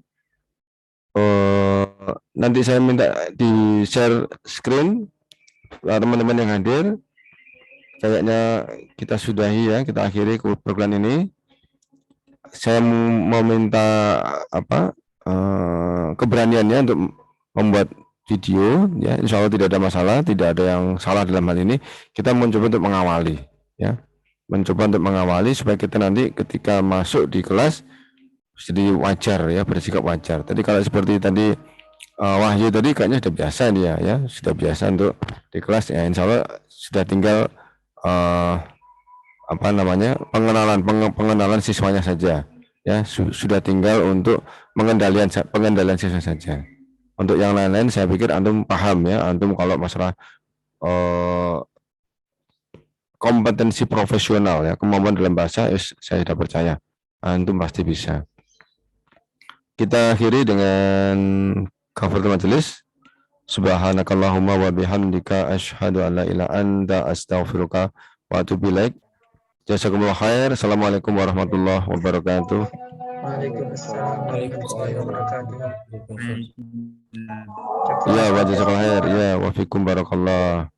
Nanti saya minta di share screen teman-teman yang hadir. Kayaknya kita sudahi ya, kita akhiri program ini. Saya mau minta keberaniannya untuk membuat video ya, insya Allah tidak ada masalah, tidak ada yang salah dalam hal ini. Kita mencoba untuk mengawali ya, supaya kita nanti ketika masuk di kelas jadi wajar ya, bersikap wajar. Tadi kalau seperti tadi Wahyu tadi kayaknya sudah biasa dia ya, sudah biasa untuk di kelas ya, insya Allah sudah tinggal pengenalan siswanya saja ya, sudah tinggal untuk pengendalian siswa saja. Untuk yang lain-lain saya pikir antum paham ya, antum kalau masalah kompetensi profesional ya, kemampuan dalam bahasa saya sudah percaya antum pasti bisa. Kita akhiri dengan kafaratul majelis. Subhanakallahumma wa bihamdika asyhadu an la ilaha illa anta astaghfiruka wa atubu ilaik. Jazakumullah khair. Assalamualaikum warahmatullahi wabarakatuh. Waalaikumsalam warahmatullahi wabarakatuh. Ya, wa jazakumullah khair. Ya, wa fikum barakallah.